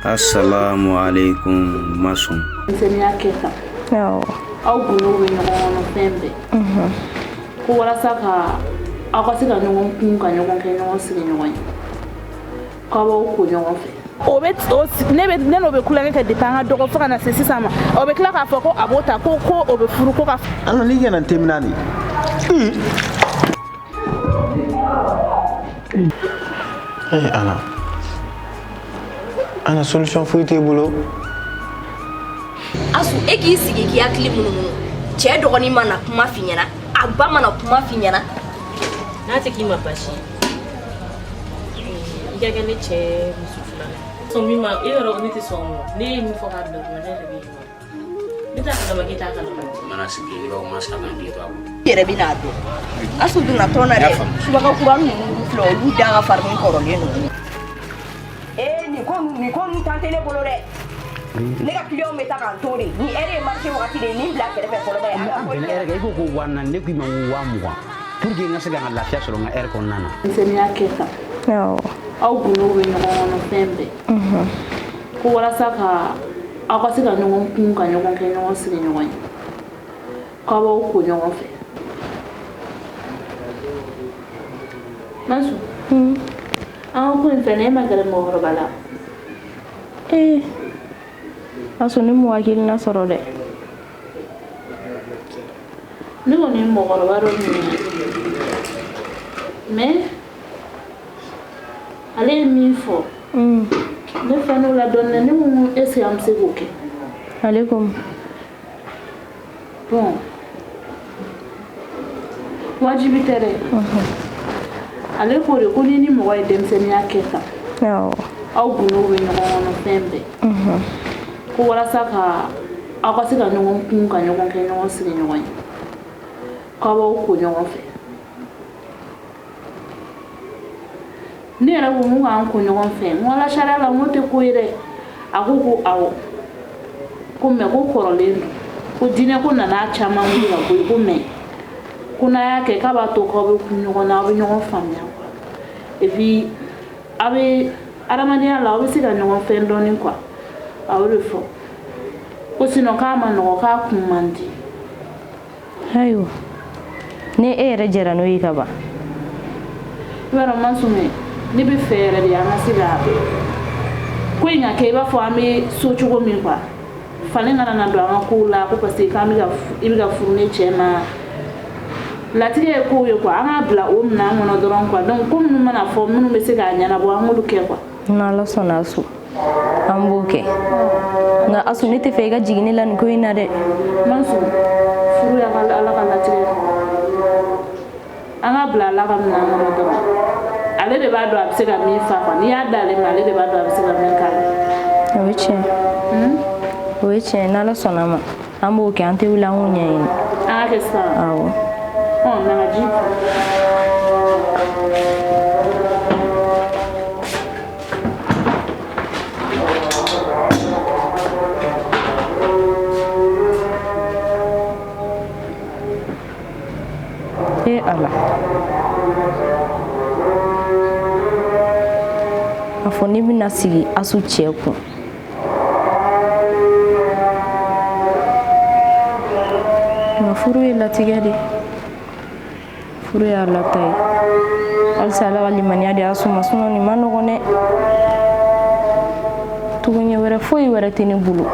Assalamu alaikum masun. Senya keka. Yawo. Au bunu we no fembe. Ko wala saka akasiga no kunka no konke no sigi no wan. Ko ba ko no fe. Obet nebe neno be kula ke depanga dogo faka na sisi sama. Obe kila ka foko abota ko obe furu ko ka. Ano lige nan temnani. Ana solution foyi te bolo. Asu eki sigi ki akili mununu. Che dogoni mana kuma finyana. Aba mana kuma finyana. Na te ki ma pashi. Iga ne che musufula. So mi ma ero ni te so mo. Ne mi fo ka do na ne bi. Ni ta ka ma kita ka no. Mana sigi lo masa kan di to. Yere binado. Asu duna tona re. Subaka kuran mu flo lu daga farmin korole no. Ni kon tante ne bolo de. Ne ka client meta kan tori. Ni ere marché wakati de ni black kere fe folo ba ya. Ni ere ga iko ko wanna ne ku ma wa mu wa. Pour que ngasa ga la fiya solo nga ere kon nana. Senya keka. Yawo. Au bunu we no fembe. Ko wala saka akasiga no kunka no konke no sigi no wan. Ko ba ko no fe. Masu. An ko fene magara mo horbala. Asu ni mu wakili na soro de. Ni woni mo horbaro ni. Mais ale mi fo. Ne fano la donne ni mu ese am se goke. Alaikum. Bon. Wajibi tere. Ale ko re ko ni mo wa demseni akeka. Yawo. Au bunu we no fembe. Ko wala saka akasiga no kunka no konke no sigi no wan. Ko ba ko no fe. Ni era wo mu an ko no fe. Wala shara la mo te ko ire. Agogo awo. Ko me ko korole. Ko dine ko na na chama mu la ko me. Kuna yake ka ba to ko be kunyo na be no famya. Et puis avec aramania la aussi ga no fe ndoni kwa. Awre fo. Ko sino kama no ka kumandi. Hayo. Ne ere jera no yika ba. Wara mansume ni be fere ya ngasiga. Ko inga ke ba fo ami so chugo mi kwa. Fale ngana na ndo amakula ko pasi kamiga ibiga furune chema. Latige ko yo kwa anga bla na ngono doron kwa donc comme nous mana fo munu be se ga nyana bo angulu ke kwa. Na la sona su. Amboke. Nga asu ni te fega jigini lan ko ina de. Mansu furu ya ala kala tige. Anga bla la kam na ngono doron. Ale de ba do abse ga mi fa kwa ni ya dale ma ale de ba do abse ga mi kala. Oche. Oche na la sona ma. Amboke ante ula ngunya yin. Ah que ça. Awo. Oh na ji. Allah. Afoni bina sigi asu cheku. Furu ya latigadi. Furu ya latai. Alsala walimania de asu masuno ni manogone. Tugunye wera foi wera tini bulu.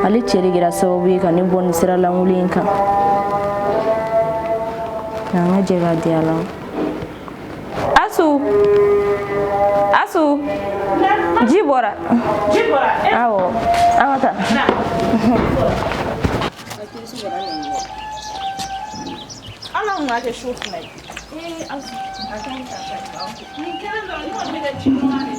Ali chere gira sababu ka ni bon sira langulinka. Nanga jega diala. Asu. Asu. Jibora. Jibora. Awo. Amata. Na. Ala ngake shoot mai. Asu. Akanta ka. Ni kana ndo ni wa bega chimani.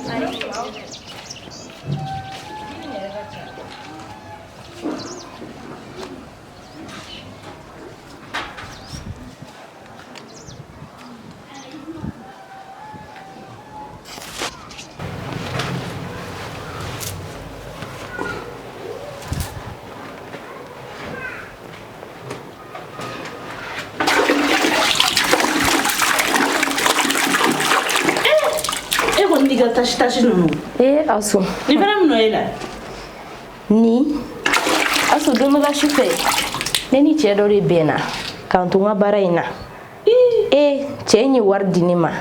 i ka tasi ninnu Asu ni fana min nɔ e la ni Asu don dɔ la su fɛ ne ni cɛ dɔ de bɛnna k'an to n ka baara in na cɛ in ye wari di ne ma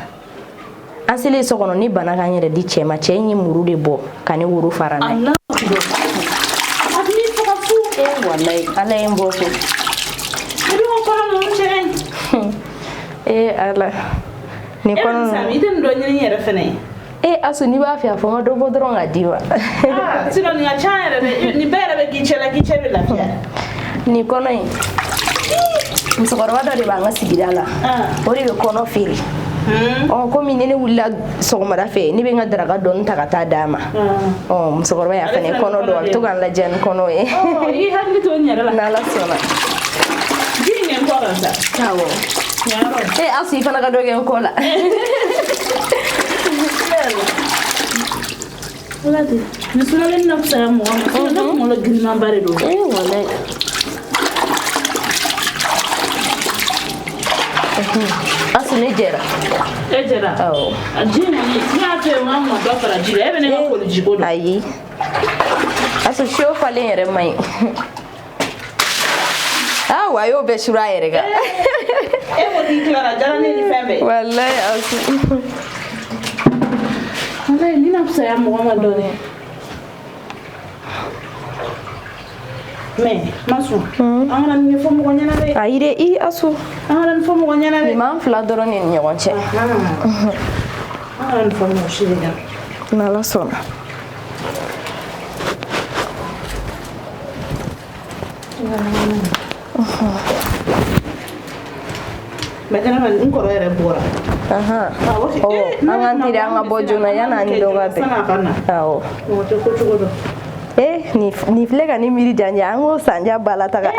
an selen so kɔnɔ ni bana k'an yɛrɛ di cɛ ma cɛ in ye muru de bɔ ka ne woro fara n'a ye wallahi ala ye n bɔ so ala ni kɔnɔ i tɛ nin dɔ ɲini yɛrɛ fɛnɛ Asu ni b'a fɛ a fɔ n ka dɔ bɔ dɔrɔn ka d'i ma sinon nin ka ca yɛrɛ dɛ nin bɛɛ yɛrɛ bɛ k'i cɛ la k'i cɛ bɛ lafiya ni kɔnɔ in musokɔrɔba dɔ de b'an ka sigida la o de bɛ kɔnɔ feere komi ne wulila sɔgɔmada fɛ ne bɛ n ka daraka dɔɔni ta ka taa d'a ma musokɔrɔba y'a fɛnɛ kɔnɔ dɔn a bɛ to k'an lajɛ ni kɔnɔ ye i hakili to n yɛrɛ la n'ala sɔnna ji ɲɛ n kɔ kan sa awɔ Asu i fana ka dɔ kɛ n kɔ la wala tɛ nin sumalen na fisaya mɔgɔ ma ne kunkolo girimanba de don wallahi Asu ne jɛra e jɛra a ji kɔni ne y'a to yen n ka dɔ fara ji la e bɛ ne ka koli jiko dɔn ayi Asu siyo falen yɛrɛ man ɲi wa a y'o bɛɛ suru a yɛrɛ kan e ko k'i tilara jara ne ni fɛn bɛɛ wallahi Asu wallahi ni na fisaya mɔgɔ ma dɔɔni mais Masu an kana nin ɲɛfɔ mɔgɔ ɲɛna dɛ ayi dɛ Asu an kana nin fɔ mɔgɔ ɲɛna dɛ nin m'an fila dɔrɔn de ni ɲɔgɔn cɛ an kana nin fɔ mɔgɔ si de ɲɛna n'ala sɔnna maintenant n kɔrɔ yɛrɛ bɔra an k'an teri an ka bɔ joona yan'an ni dɔ ka bɛn awɔ mɔgɔ tɛ ko cogo dɔn ni filɛ ka ni miiri janja an k'o sanja bala taga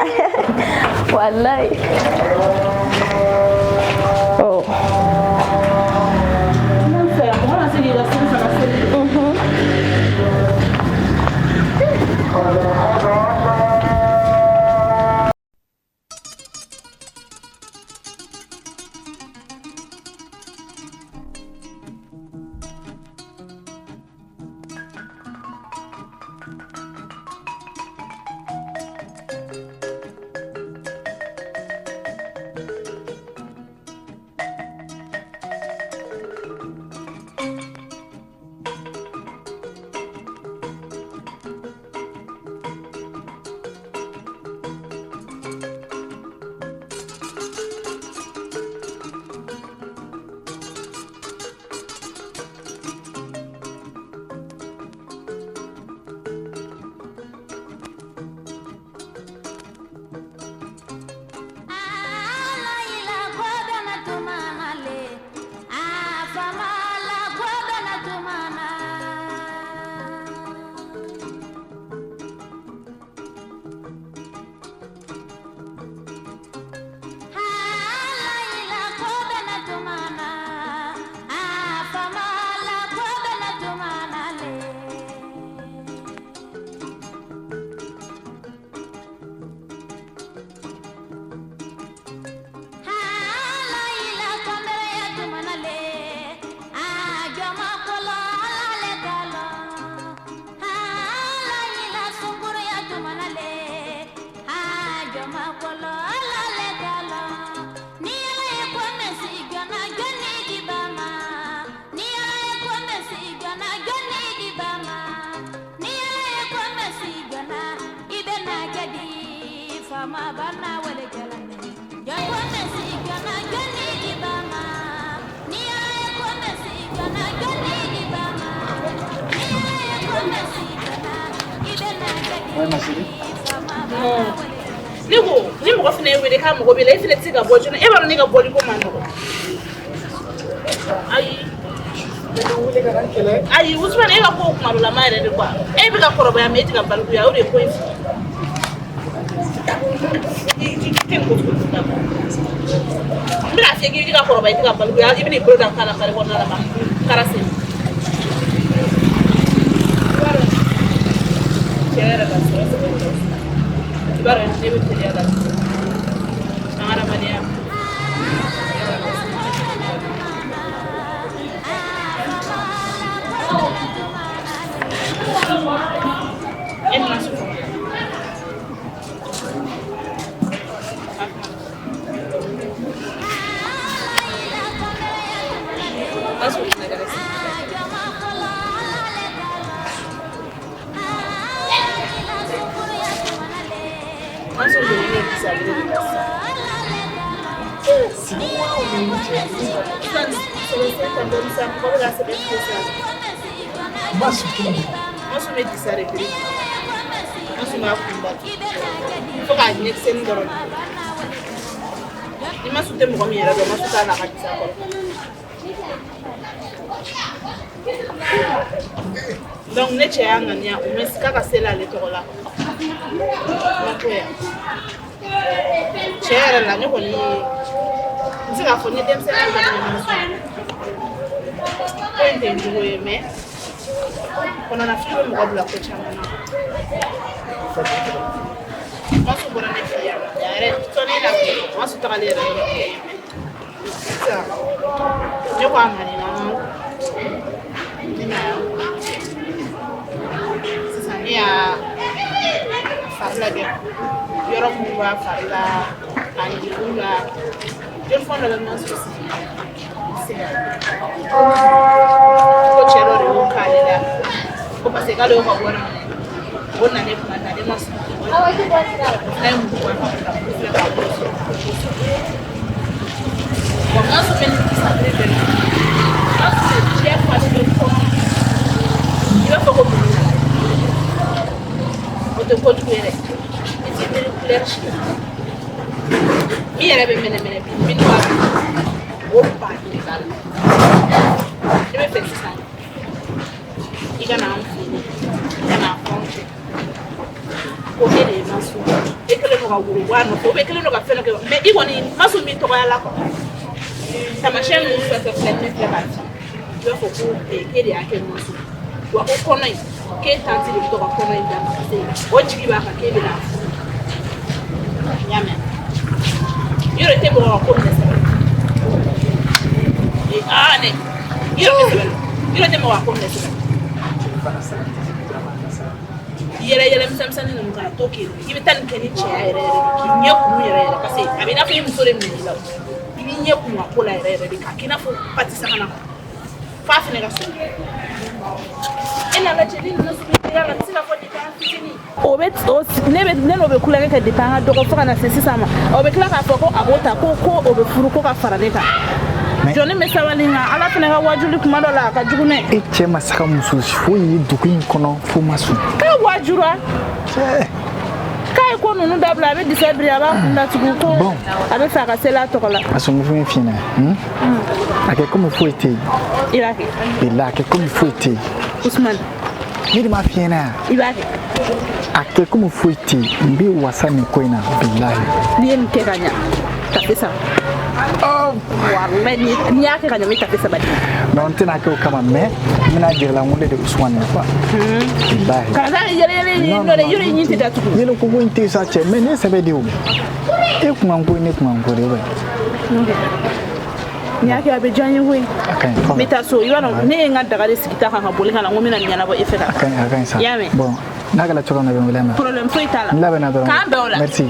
wallahi ni mɔgɔ fana ye wele k'a mɔgɔ b'i la e fana tɛ se ka bɔ joona e b'a dɔn ne ka bɔli ko man nɔgɔn ayi Usman e ka ko kumalama yɛrɛ de quoi e bɛ ka kɔrɔbaya mais e tɛ ka balikuya o de ye ko in fɔ n bɛna f'i ye k'i ka kɔrɔbaya i tɛ ka balikuya i bɛna i bolo da k'a la kare kɔnɔna la karase cɛ yɛrɛ ka sɔrɔ i b'a dɔn ne bɛ teliya la an ka adamadenya Masu kini. Masu me disare biri. Masu ma kunda. Fo ka nek sen doro. Ni masu te mo mi era do masu ta na ka tisa ko. Donc ne chaya ngania o mes kaka sela le to la. Ma ko ya. Chaya la ni ko ni. Ntsika fo ni dem sela ngani masu. Ko entendi wo me. Kono na fiwe mkabula kuchama na masu bora ne fiya yare toni na masu takalera sa yo kwa ngani na nina sasa ni ya farla ge yoro kuwa farla ani kuwa yo fondo la masu ko chero re o kalela ko pase ka lo ko bona bona ne kuma na de masu ai mu ko fa ko masu men ki sa de de masu che fa de ko ila ko ko o to ko tuere e ti de couleur mi era be mene mi no o pa de kala e me fez ça iga na amfuni na fonte ko ele masu e kele no guru wano ko be kele no ka feno ke me igo ni masu mi to ya la ko tamasha mu fa fa flete la ba yo fo ko e kele ake masu wa ko kono ke tanti de to ka kono inda se o jigi ba ka kele na nyame yoro te bo ko ne se e ane yoro te mo ko ne se yere msamsani no ka toki ibi tan keni che yere ki nyeku yere parce que abina fi musore mi la ibi nyeku ma kola yere ka kina fo patisa kana fa fi ne ga so ina la cheli no so bi la sina fo di kan fini obet o ne no be kula ka di tanga do ko fa na sesi sama obe kila ka fo ko abota ko obe furu ko ka fara ne ka joni me sawalinga ala fene ga wajuli kuma do la ka jugune E che masaka musu fo yi duku in kono fo masu. ka wajura kai ko nunu dabla be disabri aba kunda tugu ko abe fa ka sela to kola Aso mu fun fina. Ake como foi te. iraki Ake como foi te. Usman Ni ma fina. ibaki Ake como foi te. Mbi wasa ni koina billahi. ni en keganya tapesa wallahi ni yake kanya mi tapesa badi Non tena ke o kama me mina jirla ngunde de Usman ne kwa. Billahi. kaza yele no de yuri nyinti datu Yelo ko nti sa che me ne sebe de o. E kuma ngo ne kuma ngo de ba. ni yake abe janyi hui Akan. mita so yano ne ngada gale sikita kan bolinga na ngomina nyana bo efeka Akan sa. Yame. Bon. Nagala choko na be mulema. problem foi tala Labe na do. kambe ola Merci.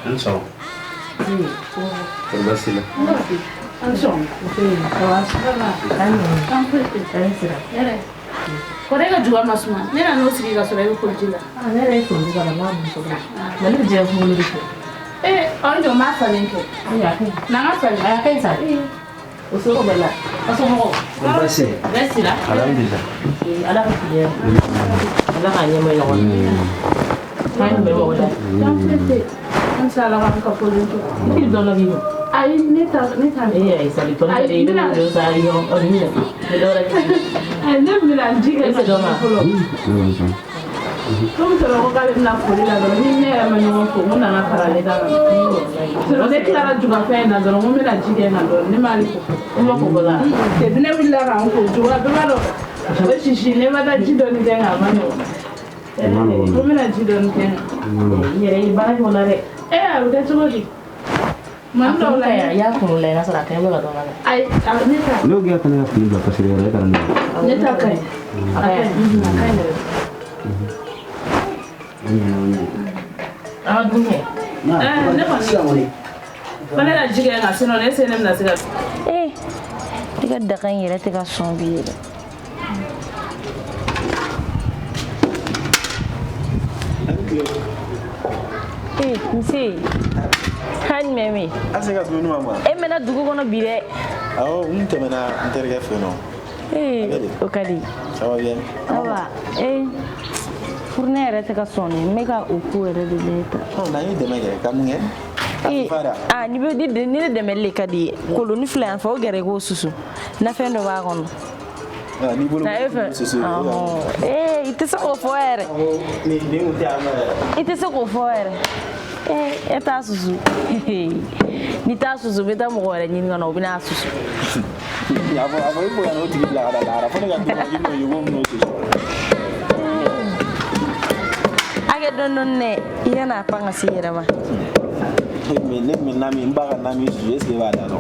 Ansong. Terbasila. Ansong. Korega juga masuma. Nena no sigi ga sura ko jila. Nera ko ndiga la mamu so ba. Nani je ko lu ko. Onjo ma falenke. Ya ke. Na ga falen. Ya ke sa. Uso ko bela. Aso mo. Terbasila. Resira. Alhamdulillah. Ala ko dia. Ala ka nyama la won. Kan be wo da. Ansala ga ka polin to. Ni do la vivo. Ai neta. Ai sali to le de do sali yo o ni. De do la. Ai ne mi la jiga. Ese do ma. Comme ça on va na foli la do ni ne ma no ko na na para le da. So ne klara juga fe na do mo me la jiga na do ni mali ko. Mo ko bola. Te bine willa ra ko juga be ma do. O shishi ne ma da jido ni denga ma no. Ko me la jido ni denga. Yere ba ko la re. A o de so di. Man do la ya ko le na sara ke bola do la. Ai neta. Lo gaya kana fili ba pasire re kana. Neta kai. Kai ne. Ah, bunye. Ne ko ni. Fana la jiga na sino ne se ne na siga. Tiga da kan yere tiga son bi yere. Nse. Han meme. Aseka tunu mama. Mena dugu kono bi de. Awo temena interga feno. O kadi. Ça va bien? Awa. Fourne yere tiga son me ka o ko yere de leta. Non, na yi deme ke kamunge. Ni be di ni de mele kadi ko ni flan fa o gere ko susu. Na fendo ba kono. Ni bolo susu. Ite se ko fo yere. Ni muti ama. Ite se ko fo yere. Eta susu. Ni ta susu beta mo gore ni ngana obina susu. Avo ipo ya no tigi la la fa ga tigi no yugo no susu. Age don ne yana panga sira ma. Me nami mbaga nami susu eske ba da no.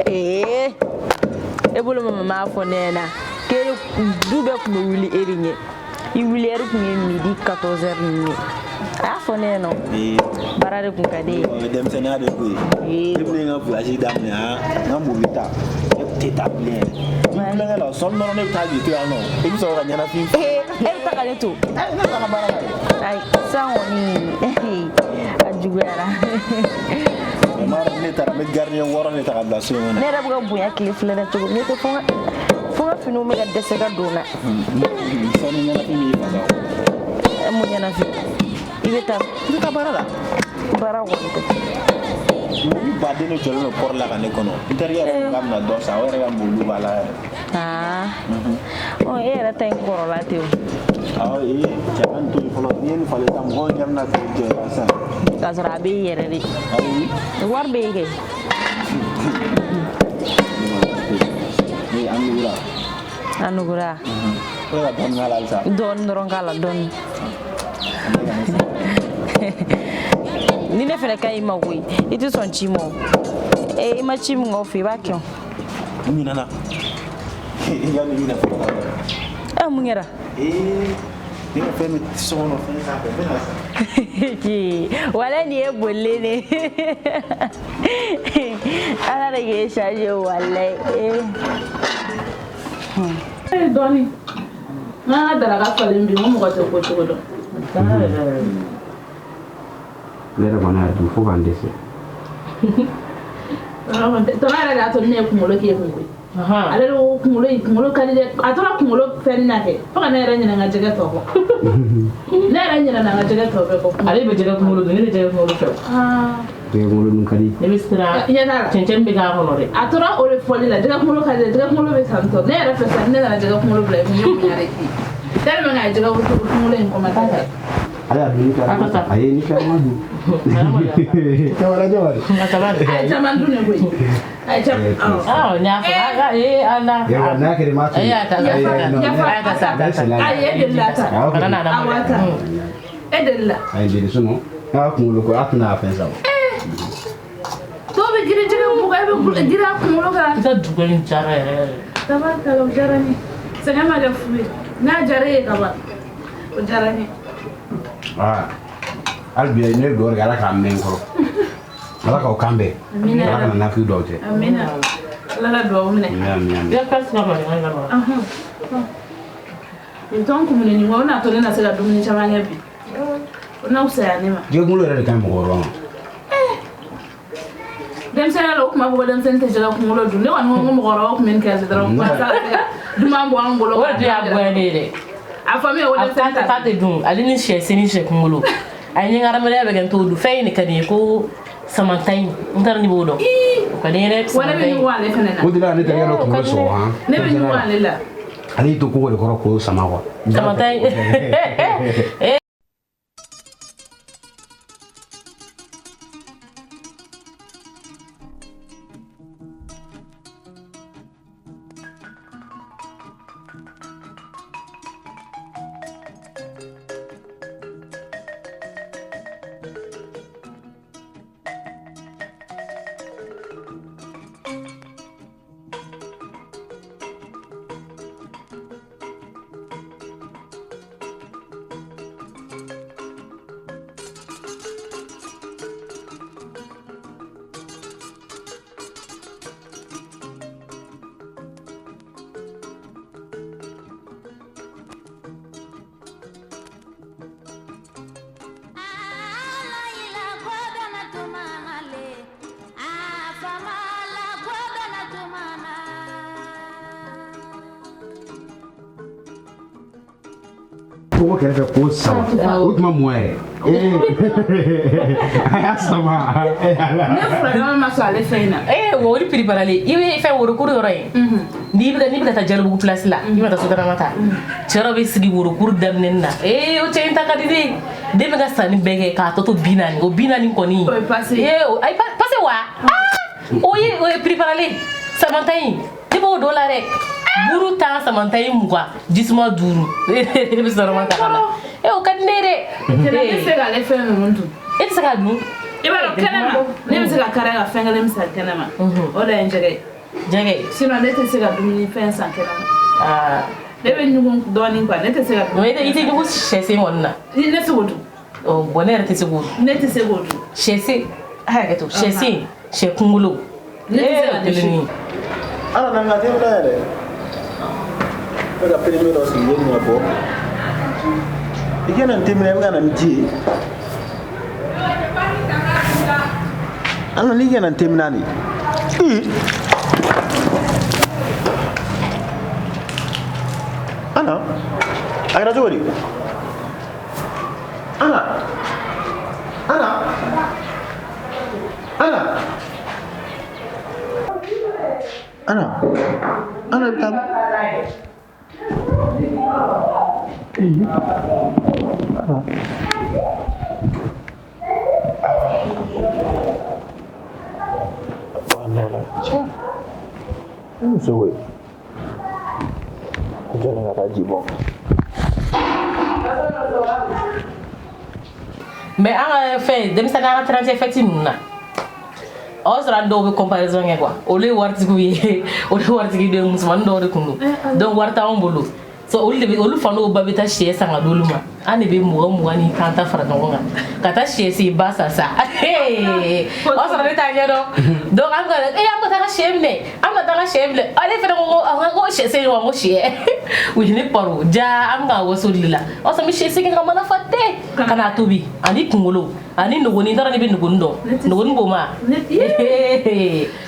Ebolo mama fo nena. Ke dube ko wuli erinye. I wuli eru ko midi 14h ni. Afo neno. Barare kun kade. Dem senade ko. Ibne nga fu aji dam ne ha. Nga mbita. Teta bien. Nga la son no ne ta ji to ano. Ebi so ga nyana fin. Ta kale to. Na ka barara. Ai, sawoni. Ajugara. Mara ne tara me garnier woro ne ta ga so ne. Ne rabuga buya cliff le to ne to fonga finu me ga desega dona. So ne nyana fin mi fa ga. Mo nyana fi. Ibeta barara. Bara wonte. Ba de no jolo por la ne kono. Interieur ngam na do sa were ngam bulu bala. Oh, era ten korola teu. Jangan tu kalau ni fale tam ho jam na ke rasa. Kasra be yere di. War be ke. Ni Anugura. Don ngalal sa. Don dorong kala don. Ni ne fere kai mawi. Itu son chimo. Ima chimo ngofi bakyo. Ni nana. Ya ni na. Mungera. Ni fe mi sono fe sa be. Wala ni e bolle ne. Ala da ge shaje wallahi. Doni. Na da ga falin bi mu ko to ko to. ne yɛrɛ kɔni y'a dun fo k'an dɛsɛ tɔnɔ yɛrɛ de y'a to ne ye kunkolo k'e kun koyi ale de ko kunkolo ka di dɛ a tora kunkolo fɛnni na kɛ fo ka ne yɛrɛ ɲinɛ n ka jɛgɛ tɔ kɔ ne yɛrɛ ɲinɛ na n ka jɛgɛ tɔ bɛɛ kɔ ale bɛ jɛgɛ kunkolo dun ne tɛ jɛgɛ kunkolo fɛ jɛgɛ kunkolo dun ka di ne bɛ siran cɛncɛn bɛ k'a kɔnɔ dɛ a tora o de fɔli la jɛgɛ kunkolo ka di dɛ jɛgɛ kunkolo bɛ san tɔ ne yɛrɛ fɛ sa ne nana jɛgɛ kunkolo bila i kun ne kun yɛrɛ ki tellement que a jɛgɛ kunkolo in kɔma ta kɛ ale y'a dun ni karama a ye ni karama dun a ye caman dun de koyi a ye caman n y'a fɔ ala n'a kɛra ma a y'a ta a ye delila ta a wa ta e delila a ye deli sinon n'a kunkolo ko a tɛna fɛn sa dɔw bɛ girin jɛgɛ mugan i bɛ girin a kunkolo kan i ka dugu in jara yɛrɛ tabarikala o diyara n ye sɛgɛn ma kɛ fu ye n'a diyara e ye kaban o diyara n ye hali bi ne ye dugawu kɛ ala k'a mɛn n kɔrɔ ala k'aw kan bɛn ala kana nafi dɔw cɛ amina ala ka dugawu minɛ i ka kasi ka mali ka nin tɔn kumuni ɲuman o n'a to ne na se ka dumuni caman kɛ bi o n'aw saya ne ma jɛgɛ kunkolo yɛrɛ de ka ɲi mɔgɔkɔrɔba ma denmisɛnniya la o tuma fɔ ko denmisɛnnin tɛ jɛgɛ kunkolo dun ne kɔni ko n ko mɔgɔkɔrɔba tun bɛ nin kɛ dɔrɔn walasa ka se ka duman bɔ an bolo o de y'a bonya ne ye dɛ a fɔ min ye o denmisɛnnin ta k'a tɛ dun ale ni sɛ sen ni sɛ kunkolo a ye n ka adamadenya bɛ kɛ n t'o dun fɛn in de ka di n ye ko samanta in n taara ni b'o dɔn o ka di n ye dɛ wa ne bɛ ɲugun ale fɛnɛ na o de la ne terikɛ dɔ kunkolo sɔgɔ han ne bɛ ɲugun ale la ale y'i to kogo de kɔrɔ k'o sama quoi samanta in kogo kɛrɛfɛ k'o sama o tuma mɔ yɛrɛ a y'a sama ne furakɛma ma sɔn ale fɛn in na o de préparé i bɛ fɛn worokuru yɔrɔ ye n'i bɛ ka taa Jalibugu place la i bɛ taa Sotarama ta cɛ dɔ bɛ sigi worokuru daminɛni na o cɛ in ta ka di dɛ den bɛ ka sanni bɛɛ kɛ k'a tɔ to 40 o 40 kɔni o ye passé ayi passé wa o ye préparé samanta in i b'o dɔ la dɛ buru tan samanta in 20 jisuma 5 ne bɛ Sotarama ta ka na o ka di ne ye dɛ ne tɛ se k'ale fɛn ninnu dun e tɛ se k'a dun i b'a dɔn kɛnɛma ne bɛ se ka kari ka fɛn kelen san kɛnɛma o de ye n jɛgɛ jɛgɛ sinon ne tɛ se ka dumuni fɛn san kɛnɛma ne bɛ ɲugun dɔɔnin quoi ne tɛ se ka non i tɛ ɲugun sɛsen kɔni na ne tɛ se k'o dun bon ne yɛrɛ tɛ se k'o dun ne tɛ se k'o dun sɛsen hakɛ to sɛsen sɛ kunkolo ne tɛ se ka dun ala n'an ka tɛmɛ yɛrɛ bɛ ka perime dɔ sigi yen nɔ bɔ i kana n tɛmɛ i bɛ ka na ni ji ye ala n'i kana n tɛmɛ ni ana a kɛra cogo di ana ana ana ana ana bɛ taa muso ko jɔlen ka taa ji bɔ mais an ka fɛn denmisɛnnin an ka 31 fête ninnu na o y'a sɔrɔ an dɔw bɛ comparaison kɛ quoi olu ye waritigiw ye olu ye waritigi den musomanin dɔw de kun don donc wari t'anw bolo so olu fan dɔw ba bɛ taa sɛ san ka d'olu ma ani be muga ni kanta fara ɲɔgɔn kan ka taa sɛ si ba sa sa o sɔrɔ ne t'a ɲɛ dɔn donc an ka an ka taa sɛ minɛ ale fɛnɛ ko sɛ se wa ko sɛ u ni paro ja an ka waso de la o sɔrɔ mi sɛ segin ka mana fa tɛ kana tobi ani kunkolo ani nogoni dara ne be nogoni dɔn nogoni b'o ma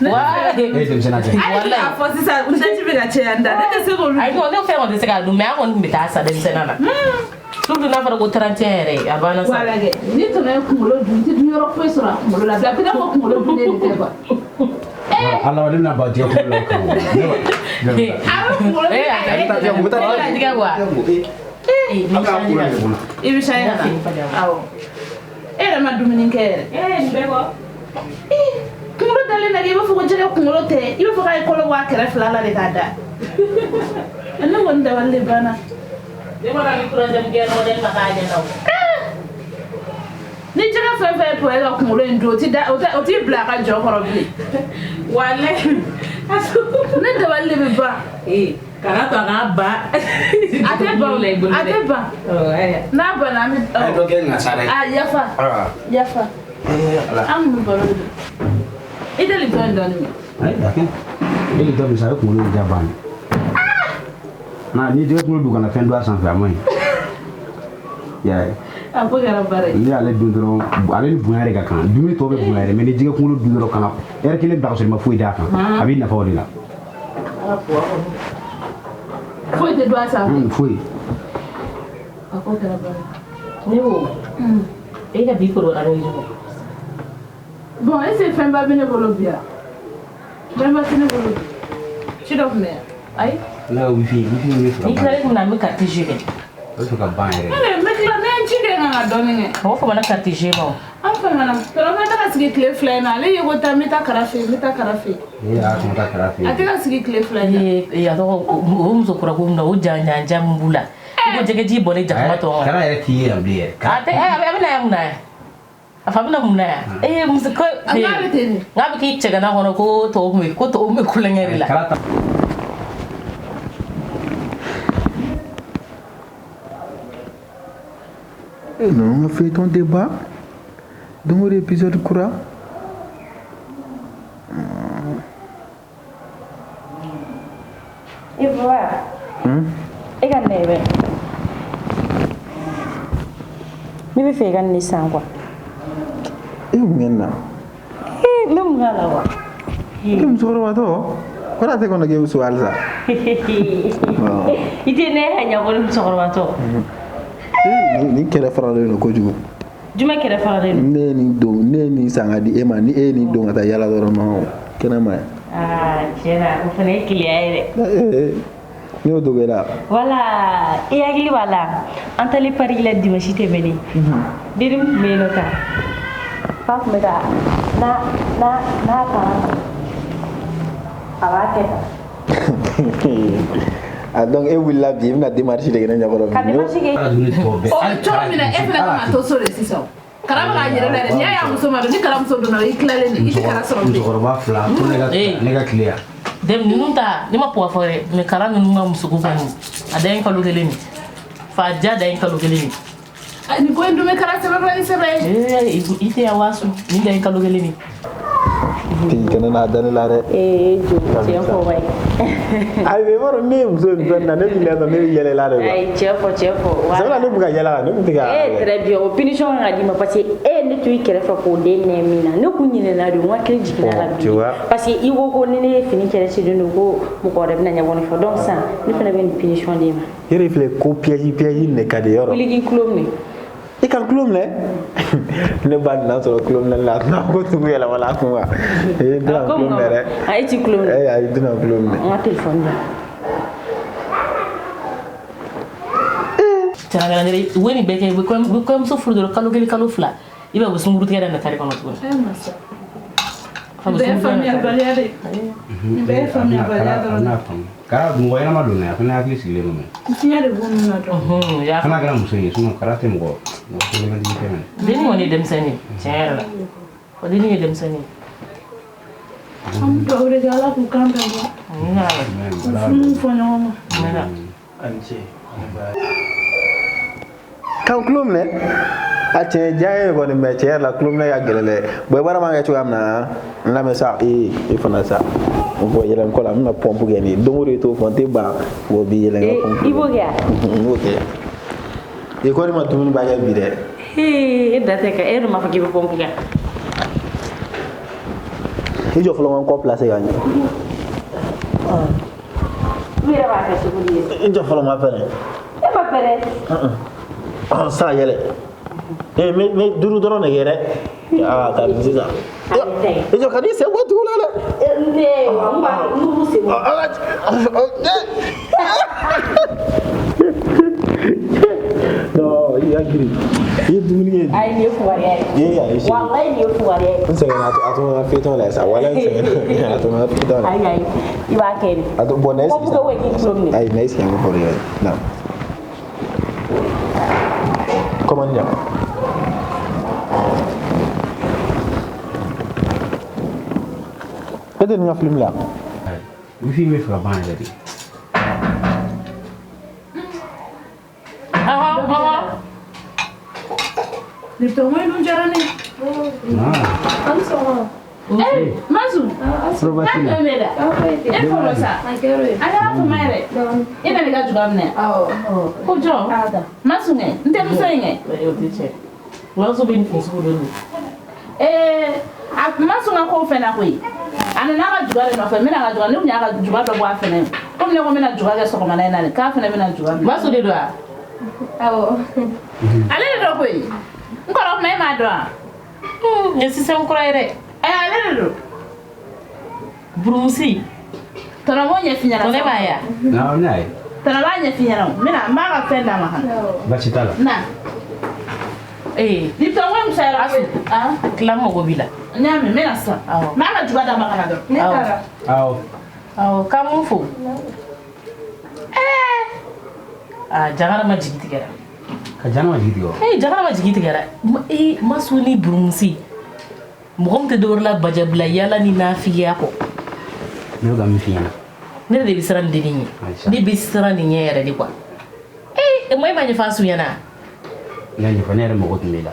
wa wala fo sisan usati be ka cɛ anda ne tɛ se k'olu ayi ne fɛn kɔni tɛ se ka dun mais an kɔni bɛ taa sa denmisɛnnin na surtout n'a fɔra ko 31 yɛrɛ a banna sa wala kɛ ni tɔnɔ ye kunkolo dun i tɛ dun yɔrɔ foyi sɔrɔ a kunkolo la bila ko kunkolo dun de tɛ quoi Allah wali na ba dia kulo kan i bɛ sa yana awɔ e yɛrɛ ma dumuni kɛ yɛrɛ nin bɛɛ kɔ kunkolo dalen na i b'a fɔ ko jɛgɛ kunkolo tɛ i b'a fɔ k'a ye kolo bɔ a kɛrɛ fila la de k'a da ne kɔni dabali de banna ni jɛgɛ fɛn fɛn ye po e ka kunkolo in dun o t'i bila a ka jɔ kɔrɔ bilen walahi ne dabali de bɛ ban kana to a ka ba a tɛ ban n'a banna an bɛ dɔ kɛ n ka sa dɛ yafa an kun bɛ baro de don i tɛ nin fɛn dɔɔnin min ayi yakin ele dɔ bi sa e kunkolo ja ban na ni de kunkolo du kana fɛn do a sanfɛ a man ɲi ya a ko kɛra baara ye ni ale dun dɔrɔn ale ni bonya de ka kan dumuni tɔ bɛ bonya yɛrɛ mais ni jɛgɛ kunkolo dun dɔrɔn kana heure kelen bila ka sɔrɔ i ma foyi d'a kan a b'i nafa o de la foyi tɛ don a sanfɛ foyi a ko kɛra baara ne ko e ka bi koro ara yi bon est-ce que fɛn ba bɛ ne bolo bi yan fɛn ba tɛ ne bolo bi ci dɔ tun bɛ yan ayi la wifi mi fura ni kila kun na mi carte G kɛ o to ka ban yɛrɛ ne bɛ tila ne ci kɛ kan ka dɔɔnin kɛ o fa mana carte G ma an fɛn na tɔrɔ ma ta ka sigi tile fila in na ale ye ko taa n bɛ taa karafe e y'a tɔgɔ ta kɛra fɛ a tɛ ka sigi tile fila in na a tɔgɔ o muso kura ko min na o janja min b'u la i ko jɛgɛji bɔlen jakuma tɔ kana yɛrɛ t'i ye yan bilen yɛrɛ a tɛ a bɛna yan mun na yan a fa bɛna mun na yan muso ko a n'a bɛ ten de n'a bɛ k'i cɛ ka na kɔnɔ ko tɔw kun bɛ kulonkɛ de la Non, on fait ton débat dans l'épisode Kura. Et voilà. Et quand on est ne bɛ fɛ i ka nin san quoi. E mun na? Ne mun k'a la wa? E musokɔrɔba tɔ? Kɔrɔ tɛ kɔnɔ k'e muso halisa. I tɛ ne ɲɛ ko ni musokɔrɔba tɔ. Nin kɛrɛ faralen don kojugu. Jumɛn kɛrɛ faralen don? Ne ye nin san ka di e ma ni e ye nin don ka taa yala dɔrɔn nɔ kɛnɛma yan. Tiɲɛ na o fana ye keleya ye dɛ. Ne y'o dogo e la. Wala i hakili b'a la an taalen Paris la dimanche tɛmɛnen deni tun bɛ yen nɔ tan fa tun bɛ ka n'a kan a b'a kɛ tan. Donc e wulila bi i bɛna démarche de kɛ ne ɲɛkɔrɔ bi. Ka démarche kɛ. cogo min na e fana kan ka to so de sisan kara bɛ k'a yɛrɛ la dɛ n'i y'a muso ma don ni karamuso donna i tilalen de i tɛ kara sɔrɔ bilen. musokɔrɔba fila ko ne ka tile yan dem ninnu ta ne ma puwa fɔ dɛ mais kara ninnu ka musogo ka nin a da ye kalo kelen nin fa ja da ye kalo kelen nin nin ko in dun bɛ kara sɛbɛn ni sɛbɛn i tɛ yan waasu nin da ye kalo kelen nin kana n'a da ne la dɛ. Jo tiɲɛ fɔ wayi. Ayi b'a dɔn ne ye muso in fɛn na ne bɛ ne bɛ yɛlɛ la de quoi. Ayi tiɲɛ fɔ. Sabula ne bɛ ka yɛlɛ la ne tun tɛ ka. Très bien o punition kan ka d'i ma parce que e ne to i kɛrɛfɛ k'o den nɛ min na ne kun ɲinɛna de n ka kile jiginna la bi parce que i ko ko ni ne ye fini kɛrɛ sidon don ko mɔgɔ wɛrɛ bɛna ɲɛbɔ ne fɛ donc sisan ne fana bɛ nin punition d'i ma. Yɛrɛ filɛ ko piège ne ka di yɔrɔ. wuli k'i tulo minɛ. I ka tulo minɛ ne ba nin sɔrɔ tulo minɛ la ko tugu yɛlɛma la kun wa. E dina tulo minɛ dɛ. E ti tulo minɛ. Ayi dina tulo minɛ. N ka téléphone di. Cɛnna nɛrɛ wo nin bɛɛ kɛ u bɛ kɔɲɔmuso furu dɔrɔn kalo kelen kalo fila i b'a ye u bɛ sunguru tigɛ daminɛ kare kɔnɔ tuguni. Nin bɛɛ ye faamuyabaliya de ye nin bɛɛ ye faamuyabaliya dɔrɔn de ye. Kara mɔgɔ ɲɛnama don dɛ a fana hakili sigilen don mɛ. Fiɲɛ de b'u nun na dɔrɔn. Fana kɛra muso ye sinon kara tɛ mɔgɔ kolokantigi tɛ mɛ. Denni kɔni ye denmisɛnnin tiɲɛ yɛrɛ la o denni ye denmisɛnnin. An bɛ dugawu de kɛ Ala k'u kan bɛn bɔ. U funu fɔ ɲɔgɔn ma. A ni ce. kan kulum ne a cɛ jaye kɔni mɛ cɛ yɛrɛ la kulum ne ka gɛlɛn dɛ bon i bɔra ma kɛ cogoya min na n lamɛn sa i fana sa bon yɛlɛn kɔ la n bɛna pɔnpu kɛ nin don o don i t'o fɔ n tɛ ban o bi yɛlɛn ka pɔnpu I b'o kɛ n b'o kɛ i kɔni ma dumuni b'a kɛ bi dɛ e da tɛ kɛ e dun m'a fɔ k'i bɛ pɔnpu kɛ i jɔ fɔlɔ n kɔ place ka ɲɛ u yɛrɛ b'a kɛ cogo di i jɔ fɔlɔ ma pɛrɛn e ma pɛrɛn sa yɛlɛ me duuru dɔrɔn de kɛ dɛ ka di sisan i jɔ ka di sen bɔ tugu la dɛ ne n'u sen bɔ non i hakili i ye dumuni kɛ ayi nin ye fugariya ye walayi nin ye fugariya ye n sɛgɛnna a to n ka fitɔn la sa wala n sɛgɛnna a to n ka fitɔn la ayi i b'a kɛ de a to bon na pɔnpu kɛ o k'i tulo minɛ ayi na i sigi an ka fɔlɔ yɛrɛ na comment dire e tɛ nin ka film la ni film bɛ fɛ ka ban yɛrɛ de Ni tɔŋɔ yi dun jara ne. Mazu. Probati N'a bɛ da. E fɔlɔ sa. A kɛra kuma yɛrɛ. E bɛ ne ka juga minɛ. Ko jɔn. Mazu ŋɛ. N tɛ muso in ŋɛ. Waso bɛ ni fɔ sugu dɔ don. A Mazu ŋa ko fɛn na koyi. A nana a ka juga de nɔfɛ. N bɛna a ka juga. Ne kun y'a ka juga dɔ bɔ a fɛnɛ ye. Komi ne ko n bɛna juga kɛ sɔgɔmada in na de. K'a fɛnɛ bɛna juga minɛ. Maso de don wa? Awɔ. Ale de don koyi. N kɔrɔ kuma e m'a dɔn wa? Nin sisan kura ye dɛ. Ale de don. Burumusi. Tɔnɔ b'o ɲɛf'i ɲɛna. Tɔnɔ b'a ya. n'a ye Tɔnɔ b'a ɲɛf'i ɲɛna. N b'a ka fɛn d'a ma kan. baasi t'a la Na. Ni tɔngɔ in sayara asu. Tila mago b'i la. N y'a mɛn n bɛna sisan. N b'a ka juga d'a ma ka na dɔrɔn. Ne taara. Awɔ k'an mun fo. Jagara ma jigi tigɛra. ka jana ma jigi tigɛ Jagara ma jigi tigɛra. Masu ni burumusi. Mɔgɔ min tɛ dɔwɛrɛ la bajabila yala ni nafigiya kɔ. ne bɛ ka min f'i ɲɛna Ne de bɛ siran nin dennin ɲɛ. Ne bɛ siran nin ɲɛ yɛrɛ de quoi. E ma ɲɛfɔ a su ɲɛna. n y'a ɲɛfɔ ne yɛrɛ mago tun b'i la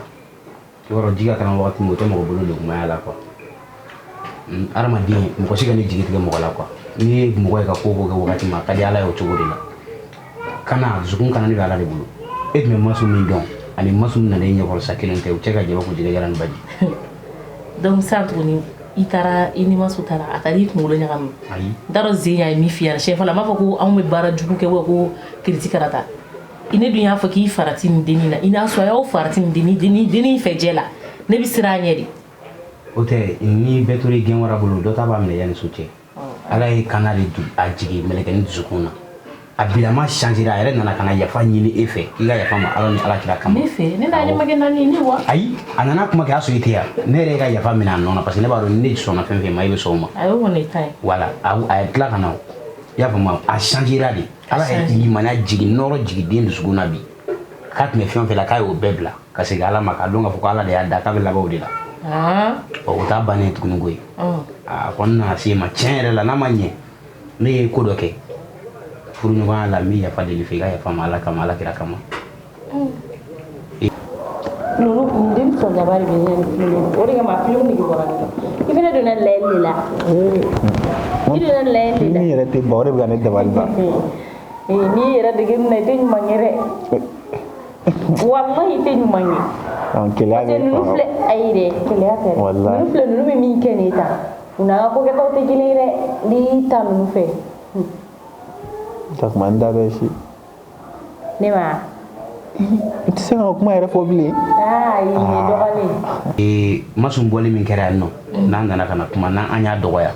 i b'a dɔn ji ka kalan wagati min o tɛ mɔgɔ bolo lekumaya la quoi hadamaden mɔgɔ si ka ne jigi tigɛ mɔgɔ la quoi n'i ye mɔgɔ ye ka ko kɛ wagati min a ka di ala ye o cogo de la kana dusukun kana ne bɛ ala de bolo e tun bɛ masu min dɔn ani masu min nana e ɲɛkɔrɔsa kelen tɛ u cɛ ka jaba ko jɛgɛ yala ni baji Donc sisan tuguni i taara i ni masu taara a taara i kunkolo ɲagami. ayi n t'a dɔn zen y'a ye min f'i ɲɛna siɲɛ fɔlɔ a m'a fɔ ko anw bɛ baara jugu kɛ wa ko kiriti karata i ne dun y'a fɔ k'i farati nin dennin na i n'a sɔrɔ a y'aw farati nin dennin fɛ jɛ la ne bɛ siran a ɲɛ de. o tɛ ni bɛɛ tora i gɛn wara bolo dɔ ta b'a minɛ yanni so cɛ ala ye kana de a jigi mɛlɛkɛni dusukun na a bilama changer a yɛrɛ nana ka na yafa ɲini e fɛ k'i ka yafa ma ala ni ala kira kama. ne fɛ ne n'ale ma kɛ naani ne wa. ayi a nana kuma kɛ a sɔrɔ i tɛ yan ne yɛrɛ ka yafa minɛ a nɔ na parce que ne b'a dɔn ni ne sɔnna fɛn fɛn ma i bɛ sɔn o ma. a y'o kɔni ta ye. voilà a ye tila ka na i y'a faamu a changer de ala ye limaniya jigin nɔrɔ jigin den dusukun na bi k'a tun bɛ fɛn o fɛn la k'a y'o bɛɛ bila ka segin ala ma k'a dɔn k'a fɔ ko ala de y'a da k'a bɛ laban o de la. o t'a bannen tuguni ko ye a kɔni nana se ma tiɲɛ yɛrɛ la n'a ma ɲɛ ne ye ko dɔ kɛ furuɲɔgɔnya la n bɛ yafa deli fɛ i ka yafa ma ala kama ala kira kama. Nunu den sɔnjaba de bɛ ne ni filen o de kama filen nege bɔra ne la i fana donna layɛli de la i donna layɛli de la ni yɛrɛ tɛ ban o de bɛ ka ne dabali ban n'i yɛrɛ dege nin na i tɛ ɲuman ye dɛ wallahi i tɛ ɲuman ye keleya parce que ninnu filɛ ayi dɛ keleya tɛ ninnu filɛ ninnu bɛ min kɛ nin ye tan u n'an ka kokɛtaw tɛ kelen ye dɛ n'i ta ninnu fɛ Takuma n da bɛ si ne ma i tɛ se ka kuma yɛrɛ fɔ bilen ayi nin ye dɔgɔlen masun bɔli min kɛra yan nɔ n'an nana ka na kuma n'an y'a dɔgɔya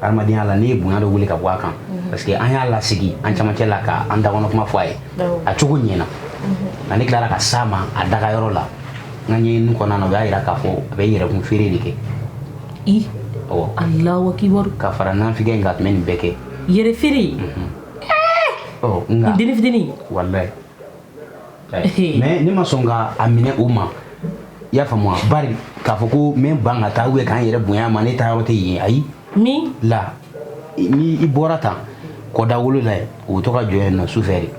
hadamadenya la ne ye bonya dɔ wuli ka bɔ a kan parce que an y'a lasigi an camancɛ la ka an dakɔnɔ kuma fɔ a ye a cogo ɲɛna nka ne tilara ka s'a ma a dagayɔrɔ la n ka ɲɛɲini kɔnɔna na o y'a yira k'a fɔ a bɛ yɛrɛkun feere de kɛ Allahu akibaru ka fara nafigiya in kan a tun bɛ nin bɛɛ kɛ yɛrɛ feere nka denni fitinin wallahi mais ne ma sɔn ka a minɛ o ma i y'a faamu bari k'a fɔ ko n bɛ ban ka taa k'an yɛrɛ bonya ma ne taa yɔrɔ tɛ yen ayi min la ni i bɔra tan kɔdawolo la yen u bɛ to ka jɔ yen nɔ sufɛ de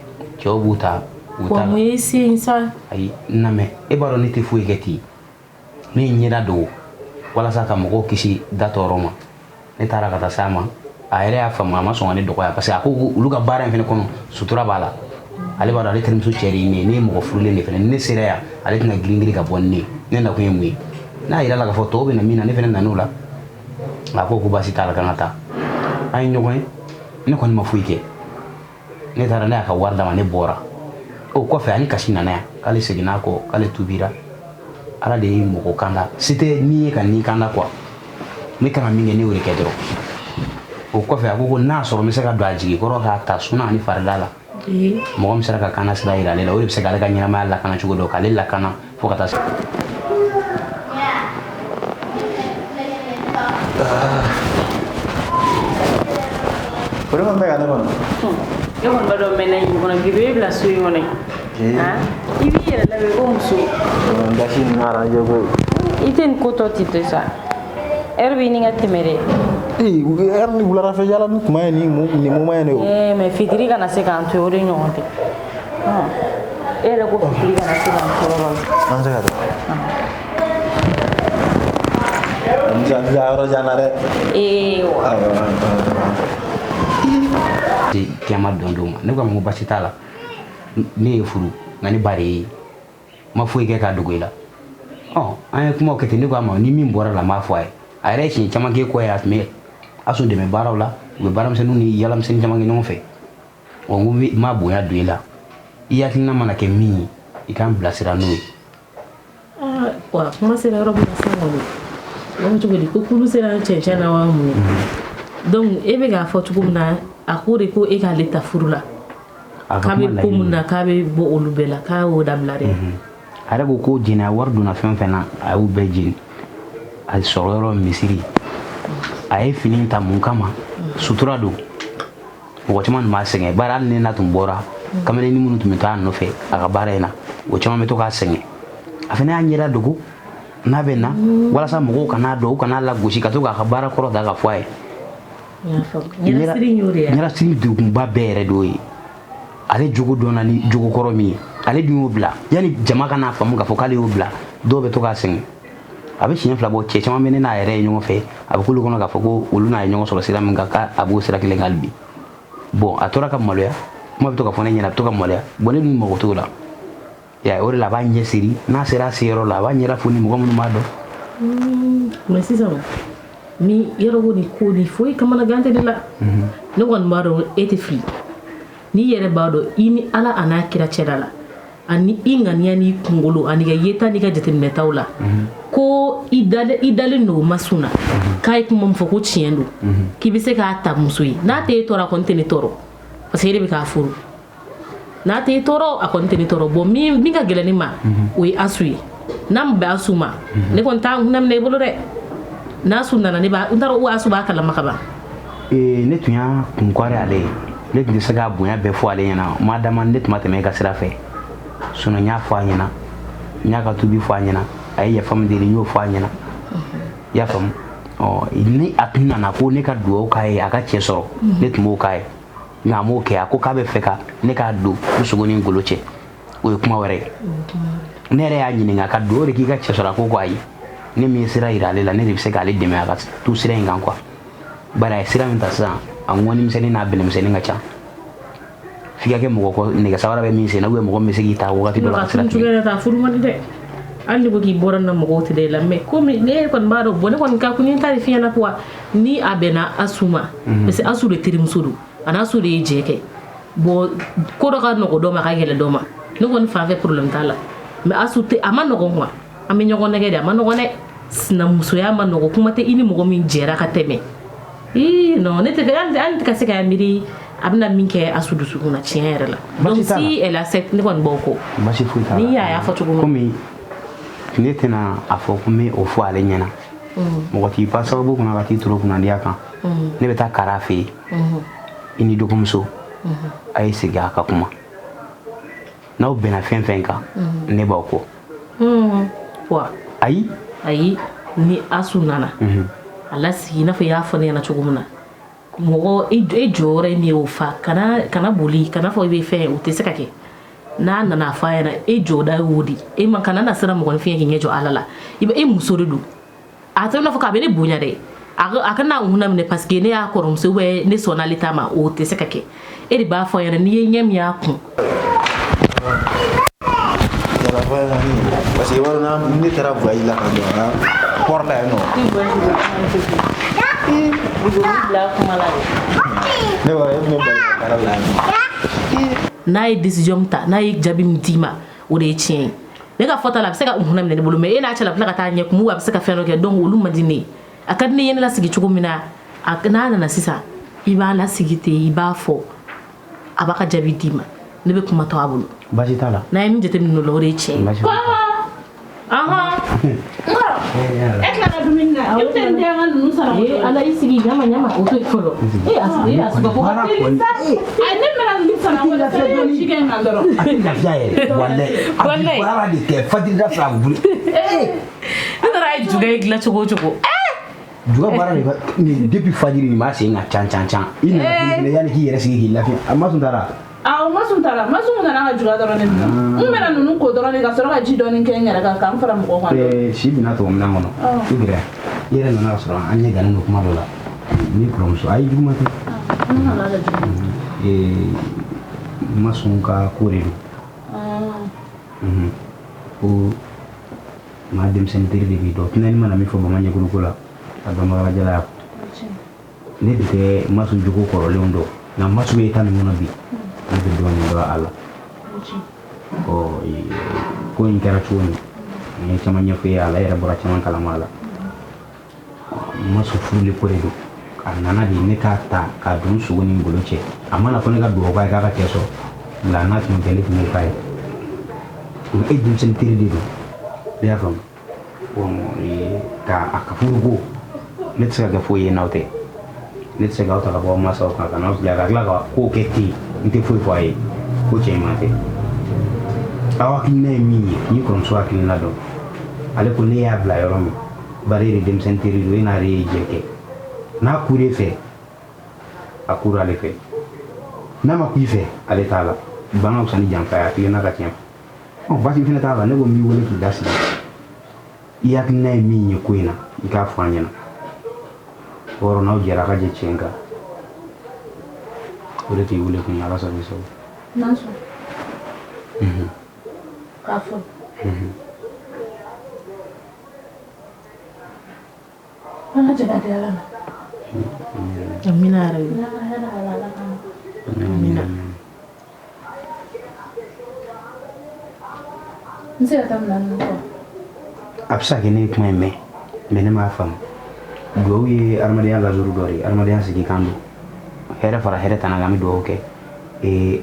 cɛw b'u ta wa mu ye sen sa ayi name e b'a dɔn ne tɛ foyi kɛ ten ne ye ɲɛda dogo walasa ka mɔgɔw kisi da tɔɔrɔ ma ne taara ka taa s'a ma a yɛrɛ y'a faamu a ma sɔn ka ne dɔgɔya parce que a ko olu ka baara in fɛnɛ kɔnɔ sutura b'a la ale b'a dɔn ale terimuso cɛ de ye ne ye mɔgɔ furulen de fɛnɛ ni ne sera yan ale tɛna girin ka bɔ ni ne nakun ye mun ye n'a yira la k'a fɔ tɔw bɛ na min na ne fɛnɛ nan'o la a ko baasi t'a la kan ka taa an ye ɲɔgɔn ye ne kɔni ma foyi kɛ ne taara ne y'a ka wari d'a ma ne bɔra o kɔfɛ ani kasi nana yan k'ale seginna kɔ k'ale tubira ala de ye mɔgɔ kanda se tɛ ni ye ka n'i kanda quoi ne kan ka min kɛ ne y'o de kɛ dɔrɔn o kɔfɛ a ko n'a sɔrɔ n bɛ se ka don a jigi kɔrɔ k'a ta suna ani farida la mɔgɔ min sera ka kana sira yira ale la o de bɛ se k'ale ka ɲɛnamaya lakana cogo dɔ k'ale lakana fo ka taa se Pernah sampai kan kon? Ya kon bado mena ibu kon gibi bila suyi ngone. Ha? Ibi ya la be gomsu. Dasi ngara jogo. Iten koto tito sa. Erbi ni ngati mere. Ni bulan rafa jalan kuma ni mu ma ne o. Me fitiri kana se kan to ore nyonte. Ha. Era ko fitiri kana se kan to ore. Nang se kata. Jangan jangan ada. Kiyama dɔn ma ne ko mo basi t'a la ne ye furu nka ne ba de ye ma foyi kɛ k'a dogo i la an ye kumaw kɛ ten ne ko a ma ni min bɔra la n b'a fɔ a ye a yɛrɛ ye siɲɛ caman kɛ kɔ ye a tun bɛ aso dɛmɛ baaraw la u bɛ baaramisɛnninw ni yaalamisɛnnin caman kɛ ɲɔgɔn fɛ n ko n ma bonya don i la i hakilina mana kɛ min ye i k'an bilasira n'o ye. wa kuma sera yɔrɔ min na sisan kɔni n ko cogo di ko kulu sera cɛncɛn na wa mun ye donc e bɛ k'a fɔ cogo min na a ko de ko e k'ale ta furu la k'a bɛ ko mun na k'a bɛ bɔ olu bɛɛ la k'a y'o dabila dɛ. a yɛrɛ ko ko jɛnɛya wari donna fɛn fɛn na a y'u bɛɛ jeni a sɔrɔ yɔrɔ misiri a ye fini ta mun kama sutura don mɔgɔ caman tun b'a sɛgɛn bari hali ne na tun bɔra kamalen ni minnu tun bɛ to a nɔfɛ a ka baara in na o caman bɛ to k'a sɛgɛn a fana y'a ɲɛda dogo n'a bɛ na walasa mɔgɔw kana dɔn u kana lagosi ka to k'a ka baara kɔrɔ da ka fɔ a ye. ɲɛnasiri degunba bɛɛ yɛrɛ d'o ye ale jogo dɔnna ni jogo kɔrɔ min ye ale dun y'o bila yanni jama kana faamu k'a fɔ k'ale y'o bila dɔw bɛ to k'a sɛgɛn a bɛ siɲɛ fila bɔ cɛ caman bɛ ne n'a yɛrɛ ye ɲɔgɔn fɛ a bɛ k'olu kɔnɔ k'a fɔ ko olu n'a ye ɲɔgɔn sɔrɔ sira min kan k'a b'o sira kelen kan hali bi bon a tora ka maloya kuma bɛ to ka fɔ ne ɲɛna a bɛ to ka maloya bon ne dun mago t'o la ya o de la a b'a ɲɛ siri n'a sera a seyɔrɔ la a b'a ɲɛda fo ni mɔgɔ minnu b'a dɔn. mais sisan ni yɔrɔ ko ni foyi kamana gante de la ne kɔni b'a dɔn e tɛ fili n'i yɛrɛ b'a dɔn i ni ala a n'a kira cɛla la ani i ŋaniya n'i kunkolo ani ka yeta n'i ka jateminɛtaw la ko i dalen don masun na k'a ye kuma min fɔ ko tiɲɛ don k'i bɛ se k'a ta muso ye n'a tɛ e tɔɔrɔ a kɔni tɛ ne tɔɔrɔ parce que e de bɛ k'a furu n'a tɛ e tɔɔrɔ a kɔni tɛ ne tɔɔrɔ bon min ka gɛlɛn ne ma o ye asu ye n'an bɛn asu ma ne kɔni t'a kunna minɛ i bolo dɛ. n'a sun nana ne b'a n taara o asu b'a kalama ka ban. ne tun y'a kunkɔri ale ye ne tun tɛ se k'a bonya bɛɛ fɔ ale ɲɛna ma dama ne tun ma tɛmɛ e ka sira fɛ sinon n y'a fɔ a ɲɛna n y'a ka tubi fɔ a ɲɛna a ye yafa min deli n y'o fɔ a ɲɛna i y'a faamu ni a tun nana ko ne ka dugawu k'a ye a ka cɛ sɔrɔ ne tun b'o k'a ye nka a m'o kɛ a ko k'a bɛ fɛ ka ne k'a don n sogo ni n golo cɛ o ye kuma wɛrɛ ye ne yɛrɛ y'a ɲininka ka dugawu de k'i ka cɛ sɔrɔ a ko ayi ne min ye sira yira ale la ne de bɛ se k'ale dɛmɛ a ka tu sira in kan quoi bari a ye sira min ta sisan a ŋɔnimisɛnnin n'a bɛlɛmisɛnnin ka ca f'i ka kɛ mɔgɔ kɔ nɛgɛ sabara bɛ min sen na mɔgɔ min bɛ se k'i ta wagati dɔ la ka sira tigɛ. taa furu man di dɛ hali ni ko k'i bɔra na mɔgɔw tɛ da i la mais komi ne kɔni b'a dɔn bon ne kɔni ka kun n ta de f'i ɲɛna quoi ni a bɛnna asu ma parce que asu de terimuso don a n'asu de ye jɛ kɛ bon ko dɔ ka nɔgɔ dɔ ma a ka gɛlɛn dɔ ma ne kɔni fan fɛ problème t'a la mais asu tɛ a ma nɔgɔn quoi an bɛ ɲɔgɔn nɛgɛ de a ma nɔgɔn dɛ sinamusoya ma nɔgɔn kuma tɛ i ni mɔgɔ min jɛra ka tɛmɛ non ne tɛ fɛ hali ka se ka miiri a bɛna min kɛ asu dusukun na tiɲɛ yɛrɛ la donc si elle accepte ne kɔni b'o kɔ basi foyi t'a la ni y'a fɔ cogo min komi ne tɛna a fɔ ko n bɛ o fɔ ale ɲɛna mɔgɔ t'i pa sababu kunna ka t'i turu kunnadiya kan ne bɛ taa kara fɛ yen i ni dɔgɔmuso a ye segin a ka kuma n'aw bɛnna fɛn fɛn kan ne b'aw kɔ ayi ni asu nana a lasigi i n'a fɔ i y'a fɔ ne ɲɛna cogo min na mɔgɔ e jɔyɔrɔ ye min ye o fa kana boli kana fɔ i bɛ fɛn o tɛ se ka kɛ n'a nana fa yana e jɔda wodi e man kana na sira mɔgɔni fiɲɛ k'i ɲɛ jɔ ala la i bɛ e muso de don a tɛ n'a fɔ k'a bɛ ne bonya dɛ a kana hunna minɛ parce que ne y'a kɔrɔmuso bɛ ne sɔnna ale ta ma o tɛ se ka kɛ e de b'a fɔ yana n'i ye ɲɛ min y'a kun parce que wari na ne taara voyage la ka don port la yan nɔ ne wari e bɛ ne bali ka baara la yan nɔ n'a ye décision ta n'a ye jaabi min d'i ma o de ye tiɲɛ ye ne ka fɔta la a bɛ se ka hunna minɛ ne bolo mais e n'a cɛ la a bɛ tila ka taa ɲɛ kun a bɛ se ka fɛn dɔ kɛ donc olu man di ne ye a ka di ne ye ne lasigi cogo min na n'a nana sisan i b'a lasigi ten i b'a fɔ a b'a ka jaabi d'i ma ne bɛ kuma to a bolo baasi t'a la n'a ye min jateminɛ o la o de ye tiɲɛ ye e tilala dumuni na i tɛ n den ka ninnu sara ala i sigi ɲama o to yen fɔlɔ asuba ko ne mɛna ninnu sara ko la fɛn dɔɔni cikɛ in kan dɔrɔn a tɛ lafiya yɛrɛ wallahi a baara de kɛ fajirida fɛ a bɛ wuli ne taara ye juga ye dilan cogo o cogo juga baara de nin depuis fajiri nin b'a sen ka can i nana tile yanni k'i yɛrɛ sigi k'i lafiya a ma sun taara awɔ ma sun taara ma sun nana ka juga dɔrɔn de minɛ n bɛna ninnu ko dɔrɔn de ka sɔrɔ ka ji dɔɔni kɛ n yɛrɛ kan k'an fara mɔgɔw kan si bina tɔgɔ minɛn kɔnɔ i gɛrɛ i yɛrɛ nana ka sɔrɔ an ɲɛ gannen don kuma dɔ la ni kɔrɔmuso a ye juguman tɛ ma sɔn ka ko de don ko maa denmisɛnnin teri de b'i dɔn tinɛni mana min fɔ bamanjɛkulu ko la a dɔnbaga jalaya ne de tɛ masu jogo kɔrɔlenw dɔn nka masu bɛ taa nin kɔnɔ bi ne bɛ dɔɔnin dɔn a la ko in kɛra cogo min n ye caman ɲɛfɔ ye a la yɛrɛ bɔra caman kalama a la masu furuli ko de don a nana de ne k'a ta k'a don sogo ni ngolo cɛ a mana fɔ ne ka dugawu k'a ye k'a ka cɛ sɔrɔ nka n'a tun tɛ ne tun bɛ k'a ye nka e denmisɛnnin teri de don ne y'a faamu ka a ka furuko ne tɛ se ka kɛ foyi ye n'aw tɛ ne tɛ se k'aw ta ka bɔ masaw kan ka n'aw bila ka tila ka kow kɛ ten n tɛ foyi fɔ a ye ko cɛ ɲuman tɛ aw hakilina ye min ye n'i kɔrɔmuso hakilina dɔn ale ko ne y'a bila yɔrɔ min bari e de denmisɛnnin teri don e n'ale ye jɛ kɛ n'a kure fɛ a kuru ale fɛ n'a ma ku i fɛ ale t'a la bana wusa ni janfa ye a hakilina ka tiɲɛ baasi fɛnɛ t'a la ne ko n b'i wele k'i da sigi i hakilina ye min ye ko in na i k'a fɔ an ɲɛna o yɔrɔ n'aw jɛra a ka jɛ tiɲɛ kan o de t'i wele kun ye ala sago i sago n'a sɔn k'a fɔ an ka jɛ ka di ala ma amina yarabi amina n se ka taa minɛ ninnu kɔ a bɛ se ka kɛ ne ye kuma in mɛn mais ne m'a faamu duwawu ye adamadenya lazuru dɔ de ye adamadenya sigi kan don hɛrɛ fara hɛrɛ tana kan an bɛ duwawu kɛ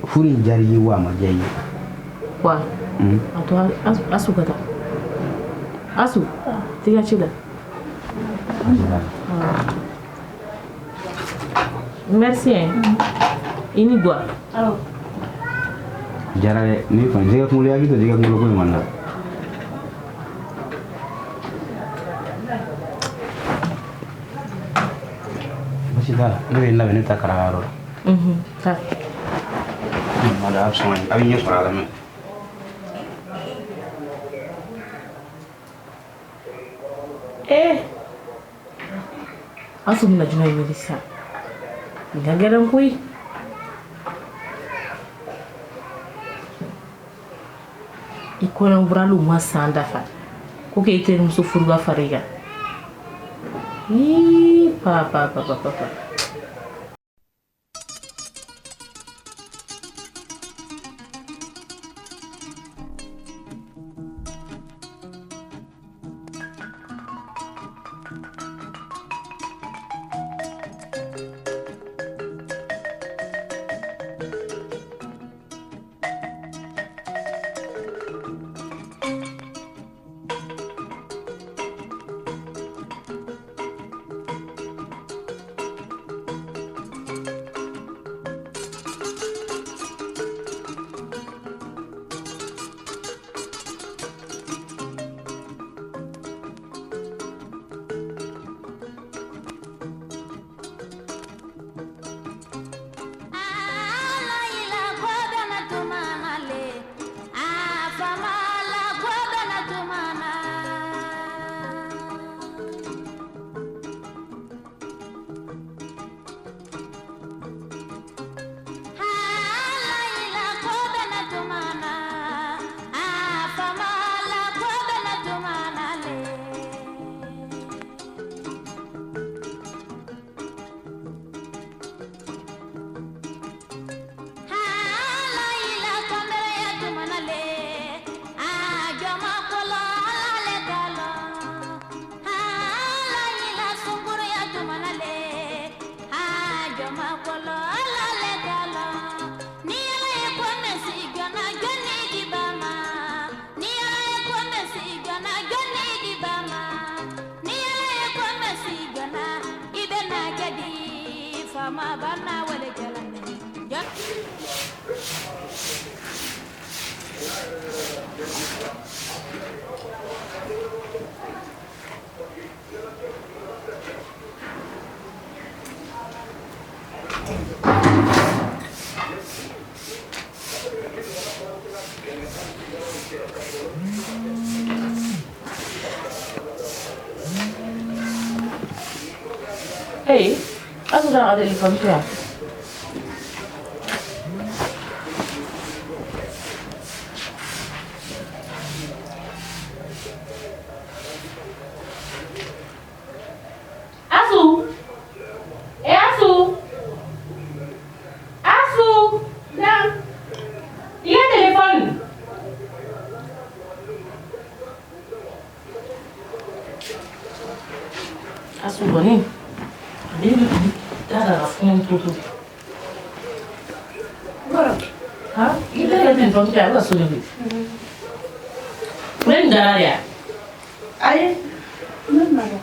furu in diyara i ye wa a ma diya i ye wa a to asu ka taa asu t'i ka ci la merci i ni gwa diyara dɛ ne kɔni jɛgɛ kunkolo hakili to jɛgɛ kunkolo ko in kɔni na basi t'a la ne bɛ n labɛn ne bɛ taa karaka yɔrɔ la taa a bɛ sɔn a bɛ ɲɛ sɔrɔ a la mɛ asu bɛna jumɛn wele sisan nin ka gɛlɛn koyi i kɔɲɔburaliw ma san dafa ko k'e terimuso furu ka fara i kan papa Hey, aku dah ada telefon tu ya. Asu, dah, iya telefon. Asu bani. Ini dah phone tu. Ha? Itu yang telefon tu apa sudah ni? Mana dah ya? Ayah, mana?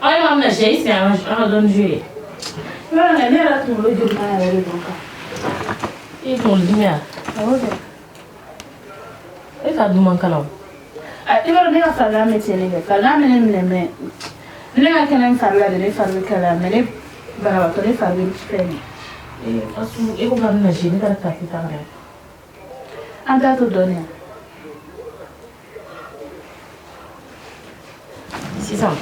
Ayah mana sih sih orang don jual. Mana ni ada tu boleh jual mana ada tu kan? Itu boleh ni ya? Oh deh. Itu adu mangkalau. Ibarat ni apa lama macam ni? Kalau ni ne ka kɛnɛ farila de ne fari bɛ kalaya mɛ ne banabagatɔ ne fari bɛ fɛn ye. Asu e ko ka na si ne ka tafi ta ka. An t'a to dɔɔnin. Sisan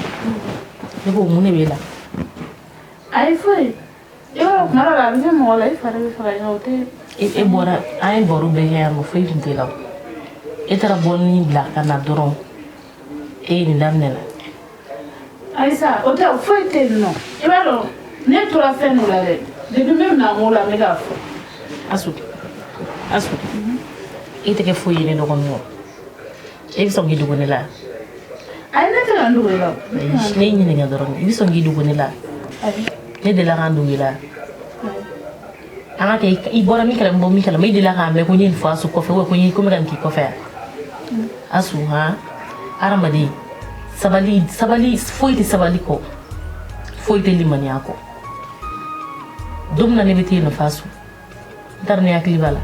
ne ko mun ne b'e la. Ayi foyi. I b'a dɔn kuma dɔ la a bɛ kɛ mɔgɔ la i fari bɛ faga o tɛ. E bɔra an ye baro bɛɛ kɛ yan nɔ foyi tun tɛ la o. E taara bɔlini bila ka na dɔrɔn e ye nin daminɛ la. Ayisa o tɛ foyi tɛ yen nɔ i b'a dɔn ne tora fɛn dɔ la dɛ depuis n bɛ na n ko la n bɛ k'a fɔ. Asu e tɛ kɛ foyi ye ne dɔgɔnin o e bɛ sɔn k'i dogo ne la. Ayi ne tɛ ka n dogo i la. Ne y'i ɲininka dɔrɔn i bɛ sɔn k'i dogo ne la. Ne delila k'an dogo i la. An ka kɛ i bɔra min kalama bɔ min kalama i delila k'an mɛn ko n ye nin fɔ Asu kɔfɛ ko n bɛ ka nin k'i kɔfɛ yan. Asu hadamaden sabali foyi tɛ sabali kɔ foyi tɛ limaniya kɔ don min na ne bɛ t'e nɔfɛ Asu n t'a dɔn ne hakili b'a la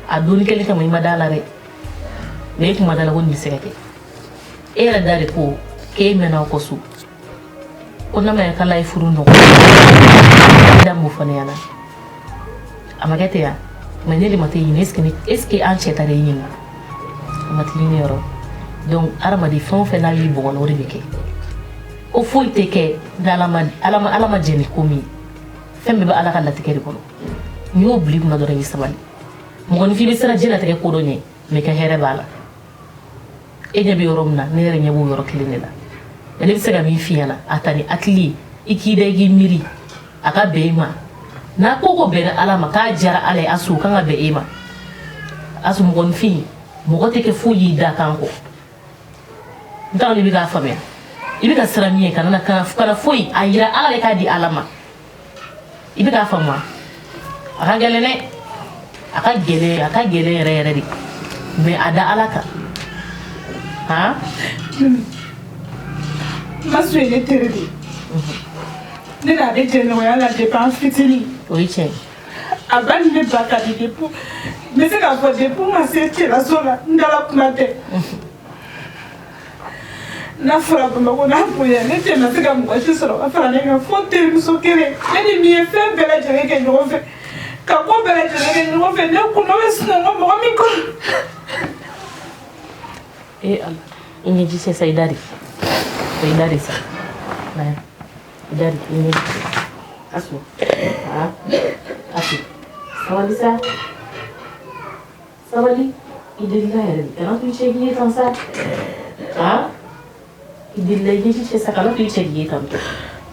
a donni kelen kama i ma da la dɛ mɛ e tun ma da la ko nin bɛ se ka kɛ e yɛrɛ da de ko k'e mɛnna aw kɔ so ko n'a ma ɲɛ k'Ala ye furu nɔgɔya da m'o fɔ ne ɲɛna a ma kɛ ten yan mɛ ne de ma t'e ɲini est ce que an cɛ ta de y'i ɲininka a ma t'i ɲini yɔrɔ. Donc adamaden fɛn o fɛn n'a y'i bɔgɔ la o de bɛ kɛ ko foyi tɛ kɛ ni ala ma jɛ ni ko min ye fɛn bɛɛ bɛ ala ka latigɛ de kɔnɔ n'i y'o bila i kunna dɔrɔn i bɛ sabali mɔgɔninfin bɛ siran diɲɛlatigɛ ko dɔ ɲɛ mɛ ka hɛrɛ b'a la e ɲɛ bɛ yɔrɔ min na ne yɛrɛ ɲɛ b'o yɔrɔ kelen de la ne bɛ se ka min f'i ɲɛna a ta ni hakili ye i k'i da i k'i miiri a ka bɛn i ma n'a ko ko bɛnna ala ma k'a diyara ala ye Asu o kan ka bɛn e ma Asu mɔgɔninfin mɔgɔ tɛ kɛ foyi y'i da kan kɔ. N t'a dɔn i bɛ k'a faamuya i bɛ ka siran min ye kana foyi a yira ala de k'a di ala ma i bɛ k'a faamu wa a ka gɛlɛn dɛ a ka gɛlɛn yɛrɛ yɛrɛ de mɛ a da ala kan han. Asu ye ne tere de ne n'ale tɛ nɔgɔya la depuis an fitinin. O ye tiɲɛ ye. A ba ni ne ba ka di depuis n bɛ se k'a fɔ depuis n ma se cɛlaso la n dala kuma tɛ. N'a fɔra Bamakɔ n'a bonya ne tɛna se ka mɔgɔ si sɔrɔ ka fara ne kan fo terimuso kelen ne ni min ye fɛn bɛɛ lajɛlen kɛ ɲɔgɔn fɛ ka ko bɛɛ lajɛlen kɛ ɲɔgɔn fɛ ne kunna bɛ sunɔgɔ mɔgɔ min kɔnɔ. Ala i ɲɛji cɛ sa i da de sa i da de i ɲɛji Asu Asu sabali sa sabali i delila yɛrɛ de kana to i cɛ k'i ye tan sa i delila i ɲɛji cɛ sa kana to i cɛ k'i ye tan tɔ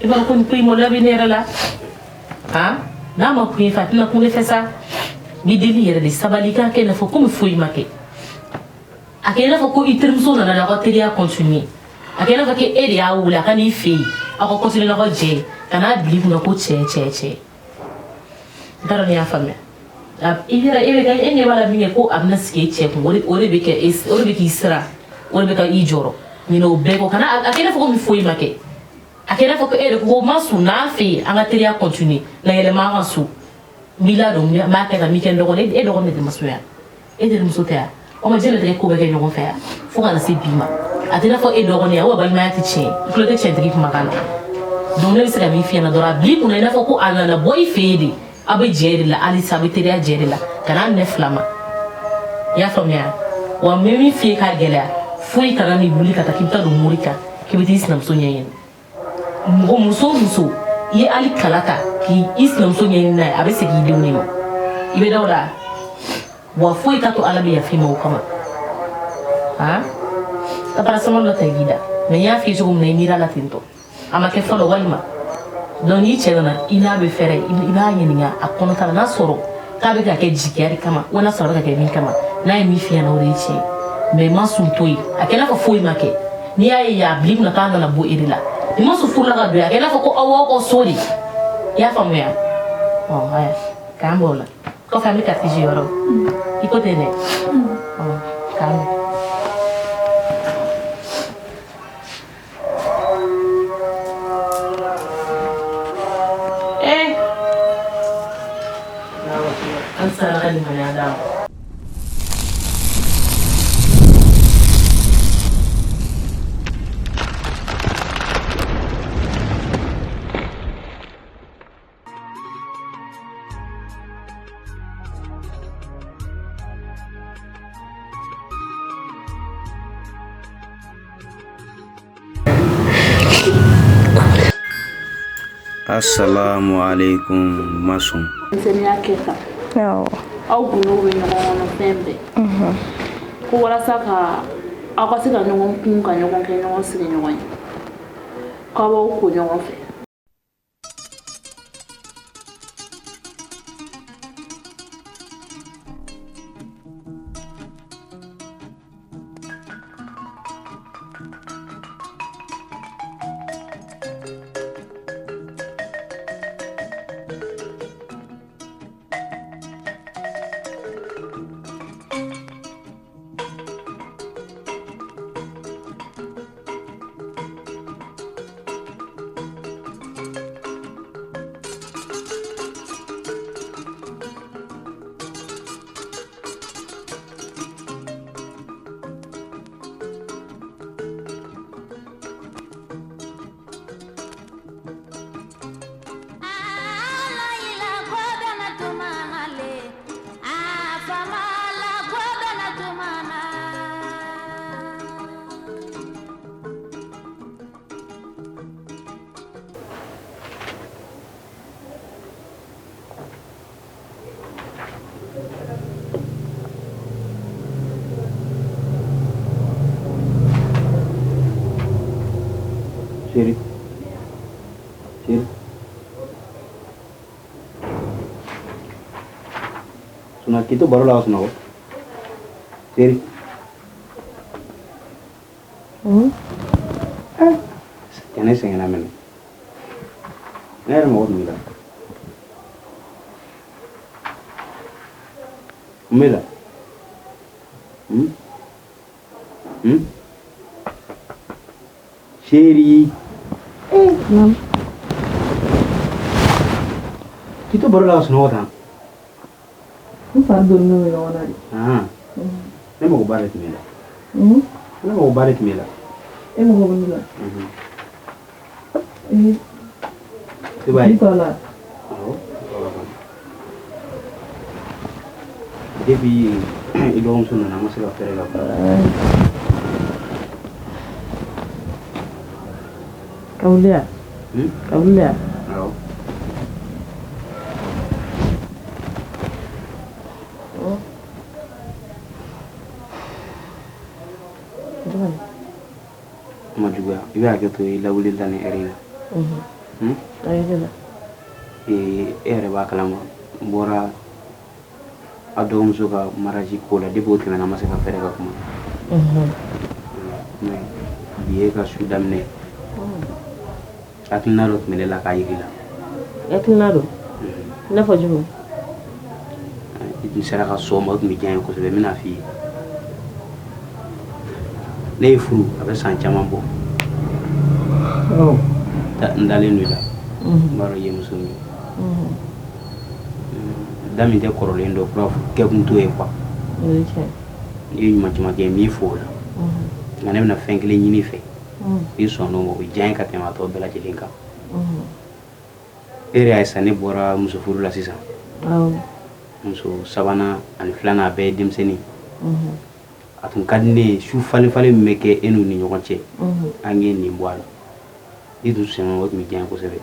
i b'a ko nin ko in mɔlɔ bɛ ne yɛrɛ la n'a ma kun ye fɛ a tɛna kun ne fɛ sa n'i deli yɛrɛ de sabali i k'a kɛ i n'a fɔ komi foyi ma kɛ a kɛ i n'a fɔ ko i terimuso nana n'aw ka teriya continuer a kɛ i n'a fɔ k'e de y'a wele a ka n'i fɛ yen aw ka continuer n'aw ka jɛ ye ka n'a bila i kunna ko cɛ n t'a dɔn n'i y'a faamuya e ɲɛ b'a la min kɛ ko a bɛna sigi e cɛ kun o de bɛ k'i siran o de bɛ ka i jɔrɔ ɲinɛ o bɛɛ kɔ kana a kɛ i n'a fɔ komi foyi ma kɛ a kɛ i n'a fɔ ko e de ko ma su n'an fɛ yen an ka teriya continuer na yɛlɛma an ka so mila do ma ka mi ken do ko e do ko ne masuya e de musotea o ma jele de ko be ke nyoko fa fo kana se bima atena fo e do ko ne ya wa ba ma ti che ko te che de ki makana donc ne se ka mi fi na dora bi kuna ina fo ko ana na boy fede abe jeri la ali sabe tere jeri la kana ne flama ya famia wa mi fi ka gele foi kana ni buli kata kimta do murika kibiti islam so nyen mo muso ye ali kalata ki islam so nyen na abe se gi dewni mo ibe dawda wa foi tato ala be ya fi mo kama ha ta para sama lo tegida me ya fi so ne mira la tinto ama ke folo walma don yi chelana ina be fere ina yininga akono tala na soro ta be ka ke jikari kama wana soro ka ke min kama na mi fi na ore che me masu toyi akela fa foi make ni ya blim na tanga na bo edila ni masu fula ka be akela fa ko awo ko sori ya famu ya oh haya kambola ko family ka tiji yoro iko tene oh kambo ansara ni mana Assalamualaikum masum. Nsenya keka. Au bunu we no fembe. Ko wala saka akwa sika nyongo mpunga nyongo ke nyongo sile nyongo. Ka ba ko nyongo fe. Siri. Sunat itu baru lawas nau. Siri. Jangan sengaja namen. Nera mau mila. Mila. Siri. Nam. Itu baru lawas nau kan? Bukan dulu yang mana ni? Ini mau balik mila. Ini mau balik mila. Mau balik. Coba. Itulah. Jadi idong sunan nama sih kafir kafir. Kau lihat? Kau lihat? Ma juga, iba gitu ilawulil tani erina. Ayo Ere ba kalama bora adom suka maraji kola di bot kana nama seka fere ka kuma. Biye ka sudam ne. Atina rot mele la kayi gila. Atina rot. Na fajumu. Idi sera ka so ma mi jan ko sebe mina fi. Ne furu abe san chama bo. Oh. Ta ndale nula. Maro ye musumi. da min tɛ kɔrɔlen dɔ kura kɛ kun to ye quoi o cɛ n'i ye ɲuman caman kɛ n b'i fo o la nka ne bɛna fɛn kelen ɲini fɛ i sɔn n'o ma o bɛ diya n ye ka tɛmɛ a tɔ bɛɛ lajɛlen kan e yɛrɛ y'a sisan ne bɔra muso furu la sisan muso sabanan ani filanan a bɛɛ ye denmisɛnnin a tun ka di ne ye su falen-falen min bɛ kɛ e n'u ni ɲɔgɔn cɛ an ye nin bɔ a la i tun sɛgɛn o tun bɛ diya n ye kosɛbɛ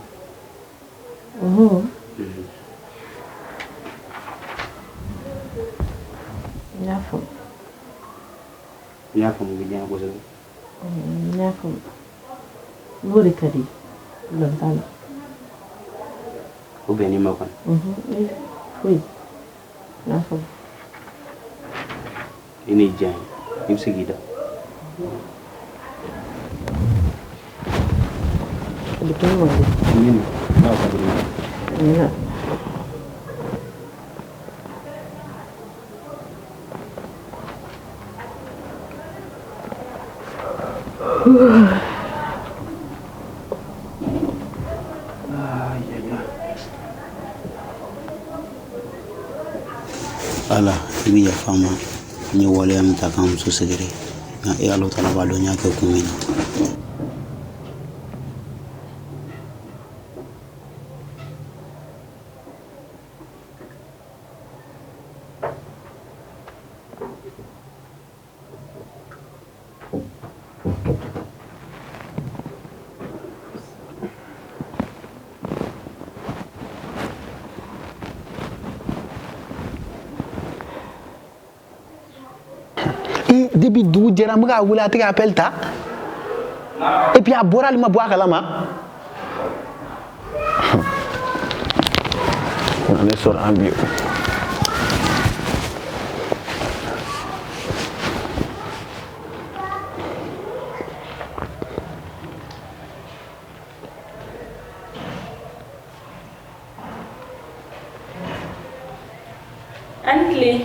n y'a faamu n y'a faamu o bɛ diya n ye kosɛbɛ n y'a faamu n'o de ka di lɔn t'a la o bɛn n'i ma kɔni foyi n y'a faamu i ni diya n ye i bɛ se k'i da o bɛ kɛ ne wale amina n'a ka di amina ala i bɛ yafa n ma n ye waleya min ta k'an muso sɛgɛrɛ nka e ala tala b'a dɔn n y'a kɛ kun min na depuis dugu jɛra n bɛ k'a wele a tɛ ka appel ta et puis a bɔra hali ma bɔ a kalama ne sɔrɔ an bi Ankle.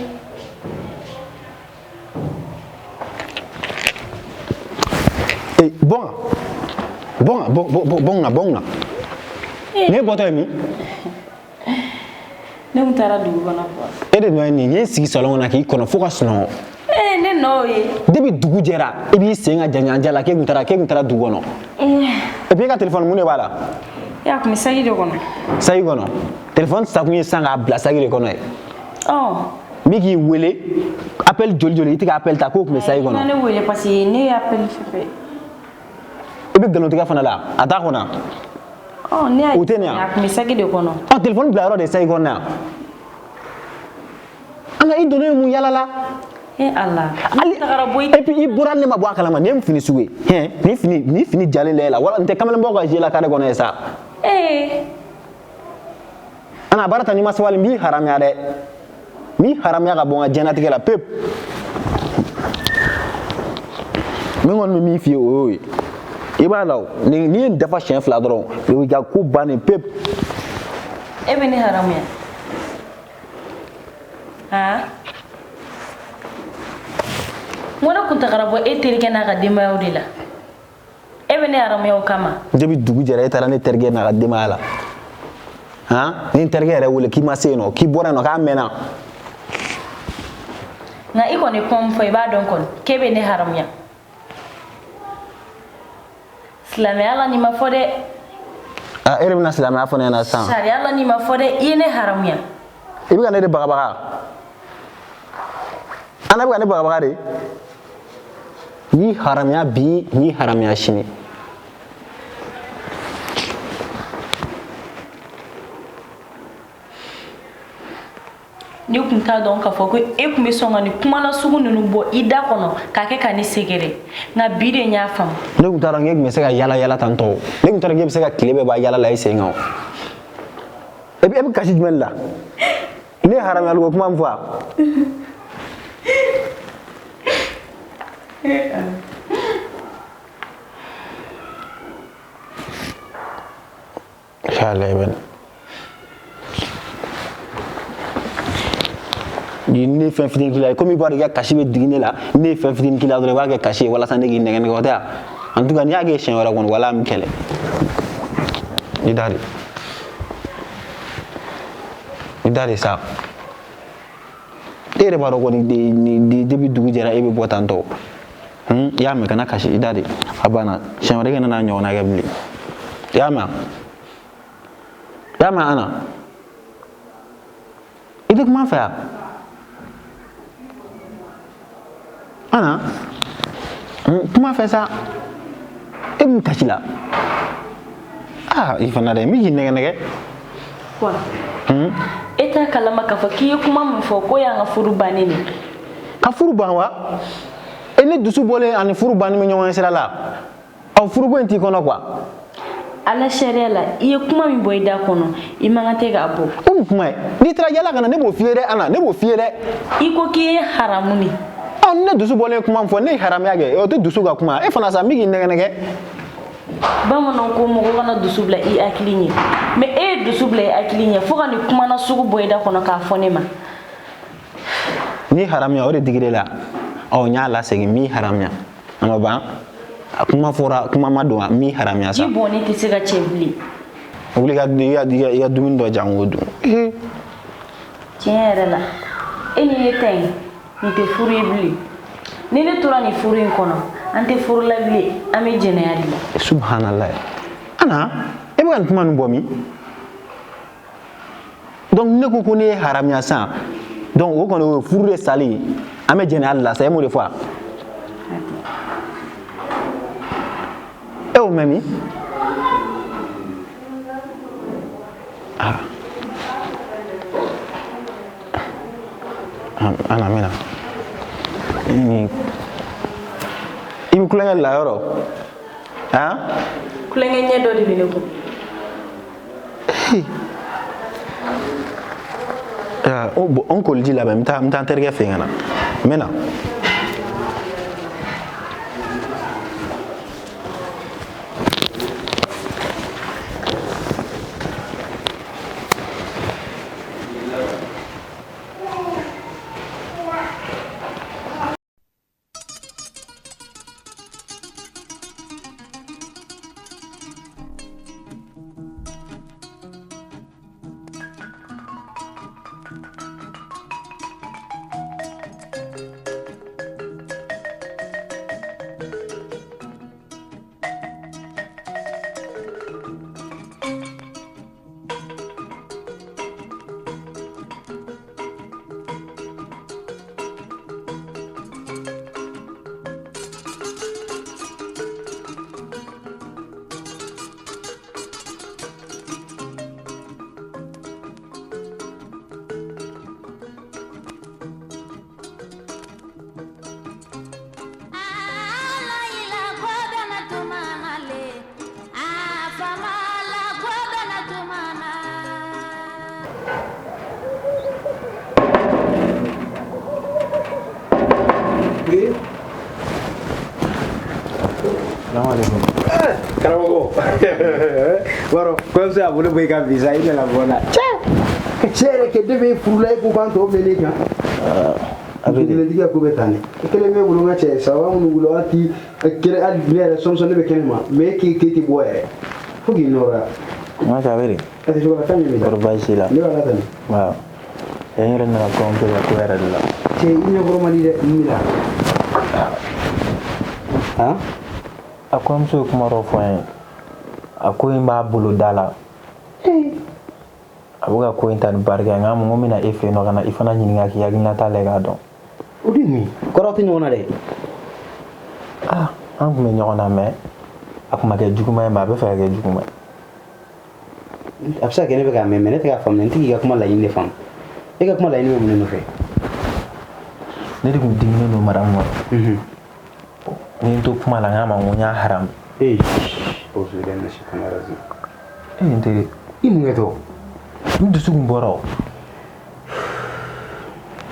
Bonga. Ne bɔtɔ ye min? Ne kun taara dugu kɔnɔ fɔ. E de nɔ ye nin ye sigi salon kɔnɔ k'i kɔnɔ fo ka sunɔgɔ. Ne nɔ ye. Depuis dugu jɛra e b'i sen ka janɲanja la k'e kun taara dugu kɔnɔ. Et puis e ka téléphone mun de b'a la? E a kun bɛ sagi de kɔnɔ. Sagi kɔnɔ. Téléphone sakun ye san k'a bila sagi de kɔnɔ ye. N bɛ k'i wele appel joli i tɛ ka appel ta k'o kun bɛ sagi kɔnɔ. Ne wele parce que ne ye appel fait. I bɛ nkalontigɛ fana la a t'a kɔnɔ. Ne y'a o tɛ nin yan. a kun bɛ sagi de kɔnɔ. Téléphone bila yɔrɔ de sagi kɔnɔ yan. An ka i donnen ye mun yala la? Ala. Et puis i bɔra ne ma bɔ a kalama nin ye fini sugu ye ni fini jalen lajɛ la wala n tɛ kamalenbaw ka jeu la kare kɔnɔ ye sa. Ana baara ta n'i ma sabali n b'i haramiya dɛ n b'i haramiya ka bɔ n ka diɲɛlatigɛ la pewu min kɔni bɛ min f'i ye o y'o ye i b'a la o n'i ye n dafa siɲɛ 2 dɔrɔn o y'i ka ko bannen pewu. E bɛ ne haramuya n ko ne kun tagara bɔ e terikɛ n'a ka denbayaw de la e bɛ ne haramuya o kama. Depuis dugu jɛra e taara ne terikɛ n'a ka denbaya la ni n terikɛ yɛrɛ wele k'i ma se yen nɔ k'i bɔra yen nɔ k'a mɛnna. Nka i kɔni kuma min fɔ i b'a dɔn kɔni k'e bɛ ne haramuya silamɛya la nin ma fɔ dɛ. E de bɛna silamɛya fɔ ne ɲɛna sisan. Sariya la nin ma fɔ dɛ i ye ne haramuya. I bɛ ka ne de bagabaga Ana bɛ ka ne bagabaga de ni haramiya bi ni haramiya sini. Ni kun t'a dɔn k'a fɔ ko e kun bɛ sɔn ka nin kuma na sugu ninnu bɔ i da kɔnɔ k'a kɛ ka ne sɛgɛrɛ nka bi de n y'a faamu. Ne kun t'a dɔn k'e kun bɛ se ka yala tan tɔ ne kun t'a dɔn k'e bɛ se ka tile bɛɛ ban yala la i sen kan e bɛ kasi jumɛn de la ne ye haramuyali ko kuma min fɔ ne fɛn fitinin k'i la komi i b'a dɔn i ka kasi bɛ digi ne la ne ye fɛn fitinin k'i la dɔrɔn i b'a kɛ kasi ye walasa ne k'i nɛgɛ o tɛ wa en tout cas n'i y'a kɛ siɲɛ wɛrɛ kɔni wala an bɛ kɛlɛ i da de sa ere baro ko ni debi dugu jara e be botanto ya me kana kashi idade abana shamare kana na nyona ga bili ya ma ana itu kuma fa ana kuma fa sa e mu kashila ifana de mi nege quoi eta kalama ka fa ki kuma mun fo ko ya nga furu bani ni ka furu banwa ene dusu bole ani furu bani mi nyoma sira la aw furu bo enti kono quoi ala sharia la iye kuma mi boy da kono I mangate ga abo kuma ni tra yala kana ne bo fiere ana ne bo fiere iko ki haramuni ne dusu bole kuma fo ne haram yage o to dusu ga kuma e fana sa mi nege bamanan ko mo kana dusubla I akilinya mais e dusubla I akilinya fo kana kuma na sugu boyda kono ka fone ma ni haramya o de digire la o nya la segi mi haramya ama ba kuma fora kuma mado mi haramya sa jiboni ti siga chebli wuli ga ya dumin do jangodu tiere la eni ten ni te furi bli ni ne tura ni furi kono ante furu la bli ame jene yadi subhanallah ana e bukan kuma nu bomi donc ne ko ne haramya sa donc o kono furu de sali ame jene Allah sa e mo de fois e o memi ana mena ini ibu kulenge la yoro kulenge nyedo di bine ko on ko lji la mta terge fengana mena Assalamualaikum. Karamogo. Waro, comme ça vous le voyez quand visa il la voilà. Chere ke debe furulay ko kan to meleka. Abi dile diga ko betane. Kele me bulu ngache sawa mu bulu ati kele al bile somso ne be kenema. Me ki ti boye. Fugi nora. Ma sabere. Ati joga tani me. Orbaisila. Ne wala tani. Waaw. Yengere na ko on ko era dilla. Che ino ko mali de mila. Aku mso kuma rofo aku imba bulu dala abuga ko intan barga ngam ngomina efe no kana ifana nyinga ki yagina ta lega don udimi koroti nyona de an me nyona me akuma ke juguma ma be fa ke juguma absa ke ne be ga me ne te ga fam ne ti ga kuma la yinde fam e ga kuma la yinde me no fe ne de kum dingino no maram mo ni to kuma la ngama ngonya haram o su den na shi kana razi inte imu ngeto ndu su mboro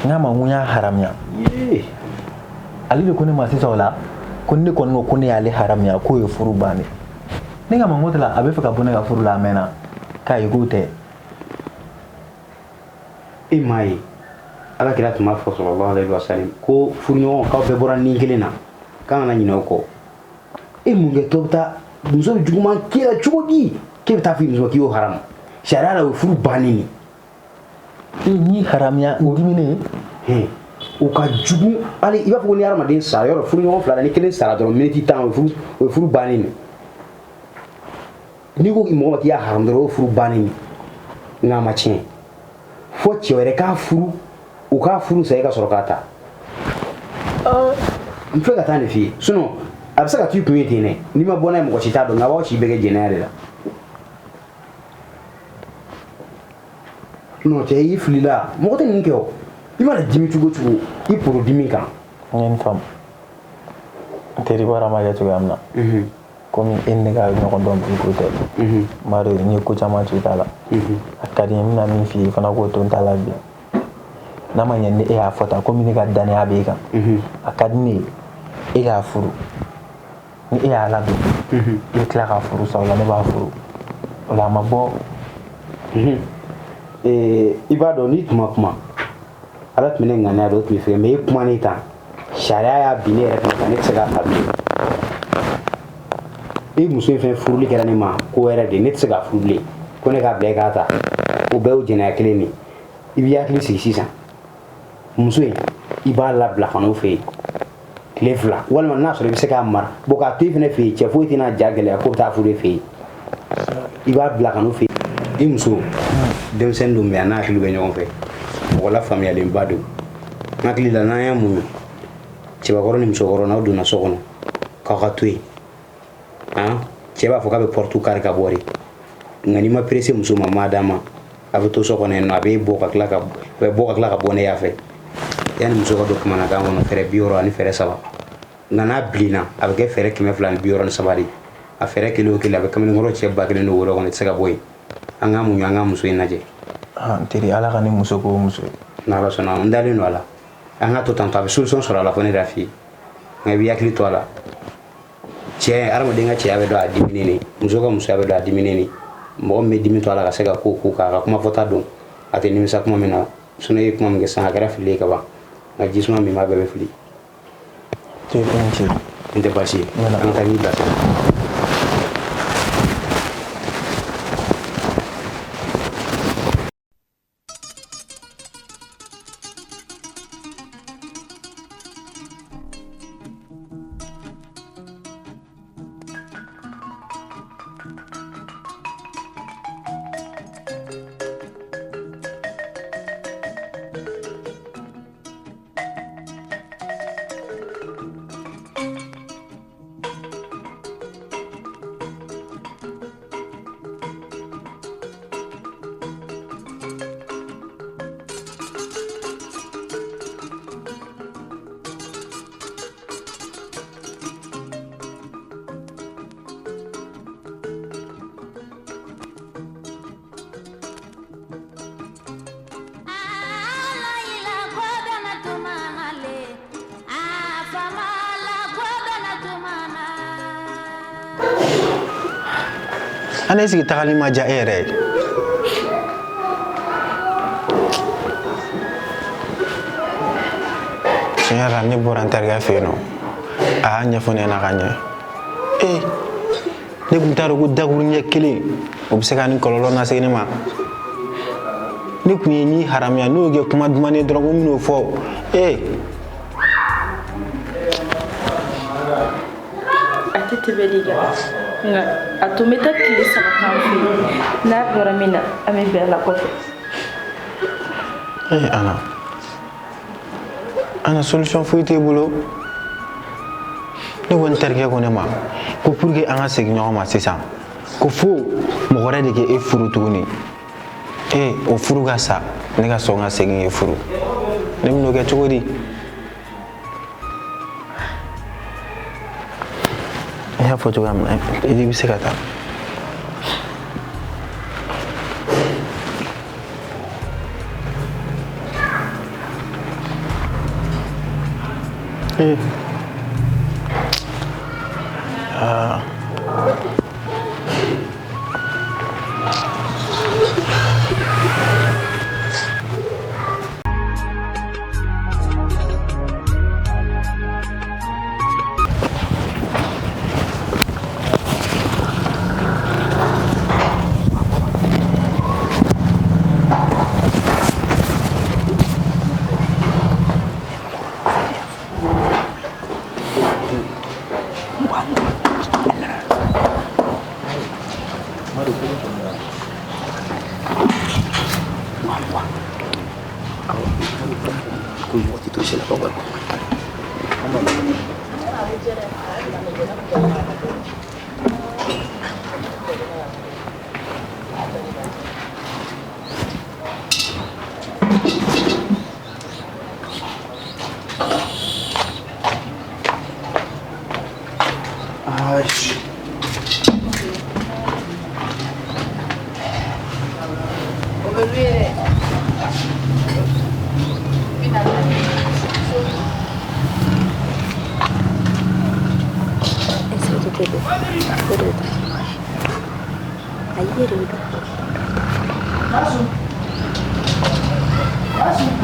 ngama ngonya haram ya ali de ko ne masisa wala ko ne ko no ko ne ali haram ya ko e furu bani ne ngama ngotla abe fika bune ga furu la mena kai gute imai ala kira tuma fo sallallahu alaihi wasallam ko furu ka be bora ni gelena kana na nyina ko munge tobta muso juguma kila chodi ke ta fi muso kiyo haram sharara furu banini ni haram ya ngimine u ka jugu hali i b'a fɔ ko ni hadamaden sara yɔrɔ furu ɲɔgɔn fila la ni kelen sara dɔrɔn miniti 10 o ye furu bannen n'i ko mɔgɔ ma k'i y'a haram dɔrɔn o ye furu bannen nka a ma tiɲɛ fo cɛ wɛrɛ k'a furu u k'a furu sa e ka sɔrɔ k'a ta n filɛ ka taa nin f'i ye sinon a bɛ se ka to i kun ye ten dɛ n'i ma bɔ n'a ye mɔgɔ si t'a dɔn nka a b'aw si bɛɛ kɛ jɛnɛya de la non cɛ i filila mɔgɔ tɛ nin kɛ o i mana dimi cogo cogo i poro dimi kan n ye n faamu teri baara ma kɛ cogoya min na komi e ni ne ka ɲɔgɔn dɔn bi ko tɛ n b'a dɔn n ye ko caman to i ta la a ka di n ye n bɛna min f'i ye fana k'o to n ta la bi n'a ma ɲɛ ni e y'a fɔ tan komi ne ka danaya b'e kan a ka di ne ye e k'a furu ni e y'a ladon i bɛ tila k'a furu sa o la ne b'a furu o la a ma bɔ i b'a dɔn n'i tun ma kuma ala tun bɛ ne ŋaniya dɔn o tun bɛ fɛ mais i kumanen tan sariya y'a bin ne yɛrɛ fana kan ne tɛ se k'a ta bilen i muso in fɛn furuli kɛra ne ma ko wɛrɛ de ne tɛ se k'a furu bilen ko ne k'a bila e k'a ta o bɛɛ y'o jɛnɛya kelen de i b'i hakili sigi sisan muso in i b'a labila ka n'o fɛ yen tile 2 walima n'a sɔrɔ i bɛ se k'a mara bon k'a to i fana fɛ yen cɛ foyi tɛna ja gɛlɛya ko bɛ taa furu e fɛ yen i b'a bila ka n'o fɛ yen i muso denmisɛnnin don mais a n'a hakili bɛ ɲɔgɔn fɛ mɔgɔ la faamuyalenba don n hakili la n'an y'a muɲu cɛbakɔrɔ ni musokɔrɔ n'aw donna so kɔnɔ k'aw ka to yen cɛ b'a fɔ k'a bɛ porte kari ka bɔ de nka n'i ma pressé muso ma maa d'a ma a bɛ to so kɔnɔ yen nɔ a bɛ bɔ ka tila ka bɔ ne y'a fɛ yanni muso ka don kamanagan kɔnɔ fɛɛrɛ 60 ani fɛɛrɛ 3 nka n'a bilenna a bɛ kɛ fɛɛrɛ 263 de a fɛɛrɛ kelen o kelen a bɛ kamalenkɔrɔ cɛ 1000 don wolo kɔnɔ i tɛ se ka bɔ yen an k'a muɲu an ka muso in lajɛ teri ala ka ni muso ko muso n'ala sɔnna n dalen don a la an ka to tantɔ a bɛ solution sɔrɔ a la fɔ ne yɛrɛ f'i ye nka i b'i hakili to a la cɛ hadamaden ka cɛya bɛ dɔn a diminen de muso ka musoya bɛ dɔn a diminen de mɔgɔ min bɛ dimi to a la ka se ka ko k'a ka kuma fɔta dɔn a tɛ nimisa kuma min na sinon e ye kuma min kɛ sisan a kɛra fili ye ka ban nka jisuma min b'a bɛɛ bɛ fili n tɛ baasi ye an ka taa n'i bilasira ana sigi tagali ma ja e yɛrɛ ye tiɲɛ la ne bɔra n terikɛ fɛ yen nɔ a y'a ɲɛfɔ ne ɲɛna ka ɲɛ ne tun t'a dɔn ko dakuru ɲɛ kelen o bɛ se ka nin kɔlɔlɔ lase ne ma ne tun ye ni haramuya n'o kɛ kuma duman ye dɔrɔn ko n bɛn'o fɔ a tɛ tɛmɛli kan nka a tun bɛ taa tile 3 k'an fɛ yen n'a bɔra min na an bɛ bɛn a la kɔfɛ ana solution foyi t'e bolo ne ko n terikɛ ko ne ma ko pour que an ka segin ɲɔgɔn ma sisan ko fo mɔgɔ wɛrɛ de kɛ e furu tuguni o furu ka sa ne ka sɔn ka segin e furu ne bɛn'o kɛ cogo di i y'a fɔ cogoya min na i bɛ se ka taa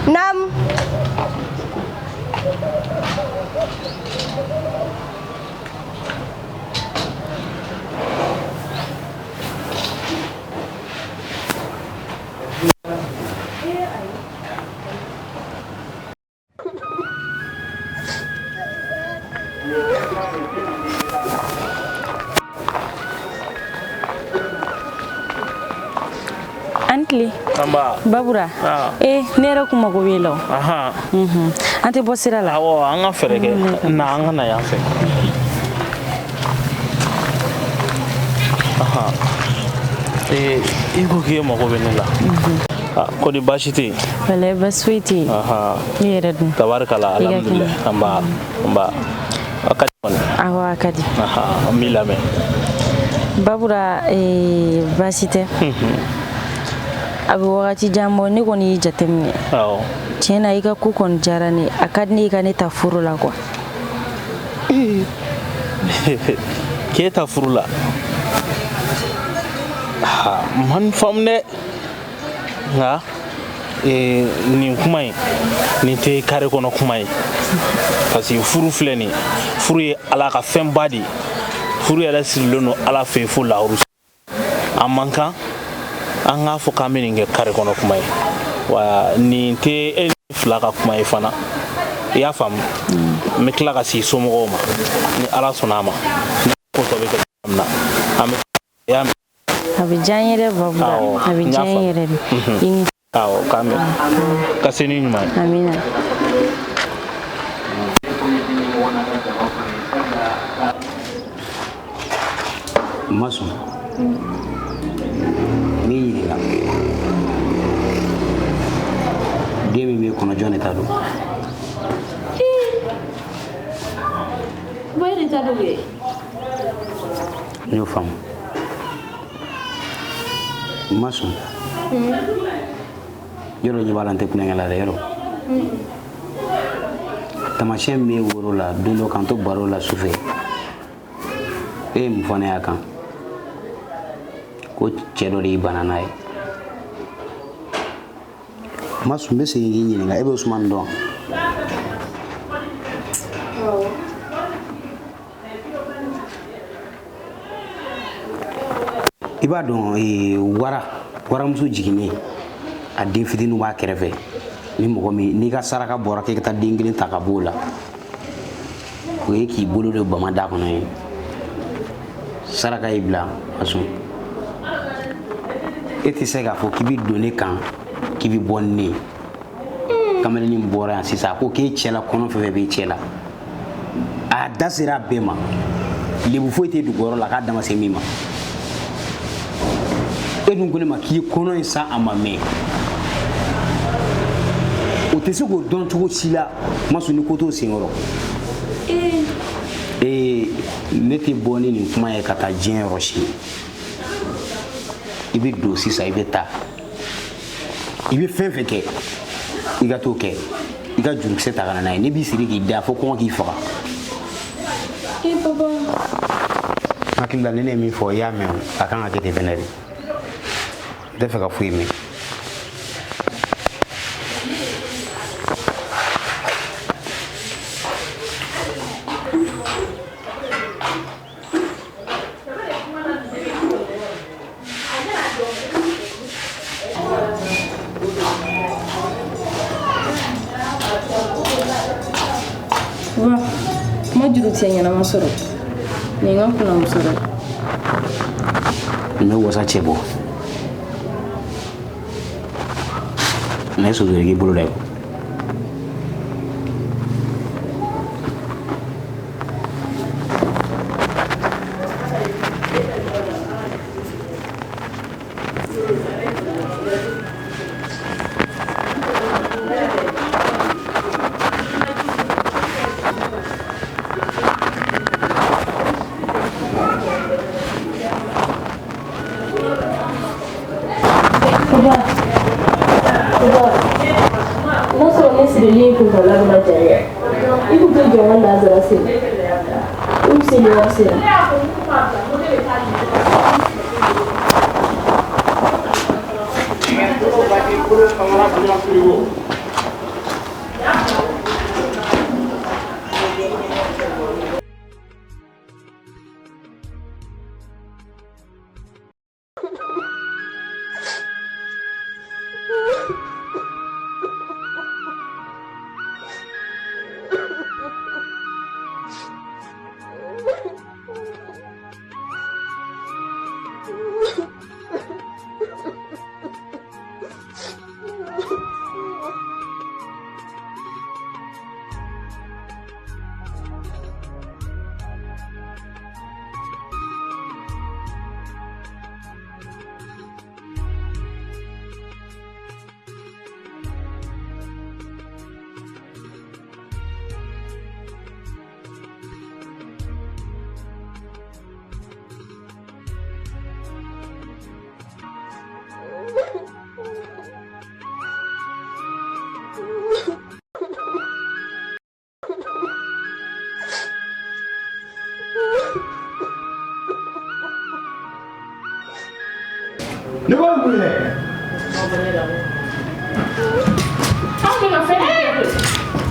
Nam. Antli. Tamba. Babura. Nera kuma ko welo. Aha. Ante bosira la. Awo anga fereke na anga na yafe. Aha. Iko kiyo mako benela. Ko di bashiti. Wala baswiti. Aha. Yeredun. Tabarakala alhamdulillah. Tamba. Akadi. Awa akadi. Aha. Milame. Babura basite. Abi wakati jambo ni koni jatemne. Tiena ika ku kon jarani akadni ika ne ta furula kwa. Ke ta furula. Man famne nga ni kumai ni te kare kono kumai parce que furu fleni furu ye ala ka fɛn badi furu yɛrɛ sirilen no ala fɛ fo lahuru amanka an ka fɔ k'an bɛ nin kɛ kare kɔnɔ kuma ye wa nin tɛ e ni fila ka kuma ye fana i y'a faamu n bɛ tila ka sigi somɔgɔw ma ni ala sɔnna a ma ni ko tɔ bɛ kɛ cogoya min na an bɛ y'a mɛn. A bɛ diya n ye dɛ Babura a bɛ diya n ye yɛrɛ de. Awɔ k'an mɛn ka se ni ɲuman ye. Amina. Masu. Min ɲininka den min bɛ kɔnɔ jɔn de ta don? Boy de ta don ye. N y'o faamu. Masu. Yɔrɔ ɲɛ b'a la n tɛ kulonkɛ la dɛ yɔrɔ. Tamasiyɛn min bɛ woro la don dɔ k'an to baro la sufɛ e ye mun fɔ ne y'a kan ko cɛ dɔ de y'i bana n'a ye. Masu n bɛ segin k'i ɲininka e bɛ Usumani dɔn? I b'a dɔn waramuso jiginnen a den fitininw b'a kɛrɛfɛ ni mɔgɔ min n'i ka saraka bɔra k'e ka taa den kelen ta ka b'o la o ye k'i bolo de bama da kɔnɔ ye saraka y'i bila a sɔn e tɛ se k'a fɔ k'i bɛ don ne kan k'i bɛ bɔ ni ne ye kamalenin min bɔra yan sisan a ko k'e cɛla kɔnɔ fɛn fɛn b'e cɛla a da sera a bɛɛ ma lebu foyi tɛ dugukɔrɔ la k'a dama se min ma e dun ko ne ma k'i ye kɔnɔ in san a ma mɛn o tɛ se k'o dɔn cogo si la Masu ni ko t'o senkɔrɔ ne tɛ bɔ ni nin kuma ye ka taa diɲɛ yɔrɔ si i bɛ don sisan i bɛ taa i bɛ fɛn fɛn kɛ i ka t'o kɛ i ka jurukisɛ ta ka na n'a ye ne b'i siri k'i da fo kɔngɔ k'i faga. N hakili la ni ne ye min fɔ i y'a mɛn a kan ka kɛ ten fɛnɛ de n tɛ fɛ ka foyi mɛn. Ma jurukisɛ ɲɛnama sɔrɔ Nin ka kɔɲɔmuso dɛ. N bɛ wasa cɛ bɔ. N bɛ soso k'i bolo dɛ. Ne b'a mun dɛ? Anw bɛ ka fɛn kɛ koyi.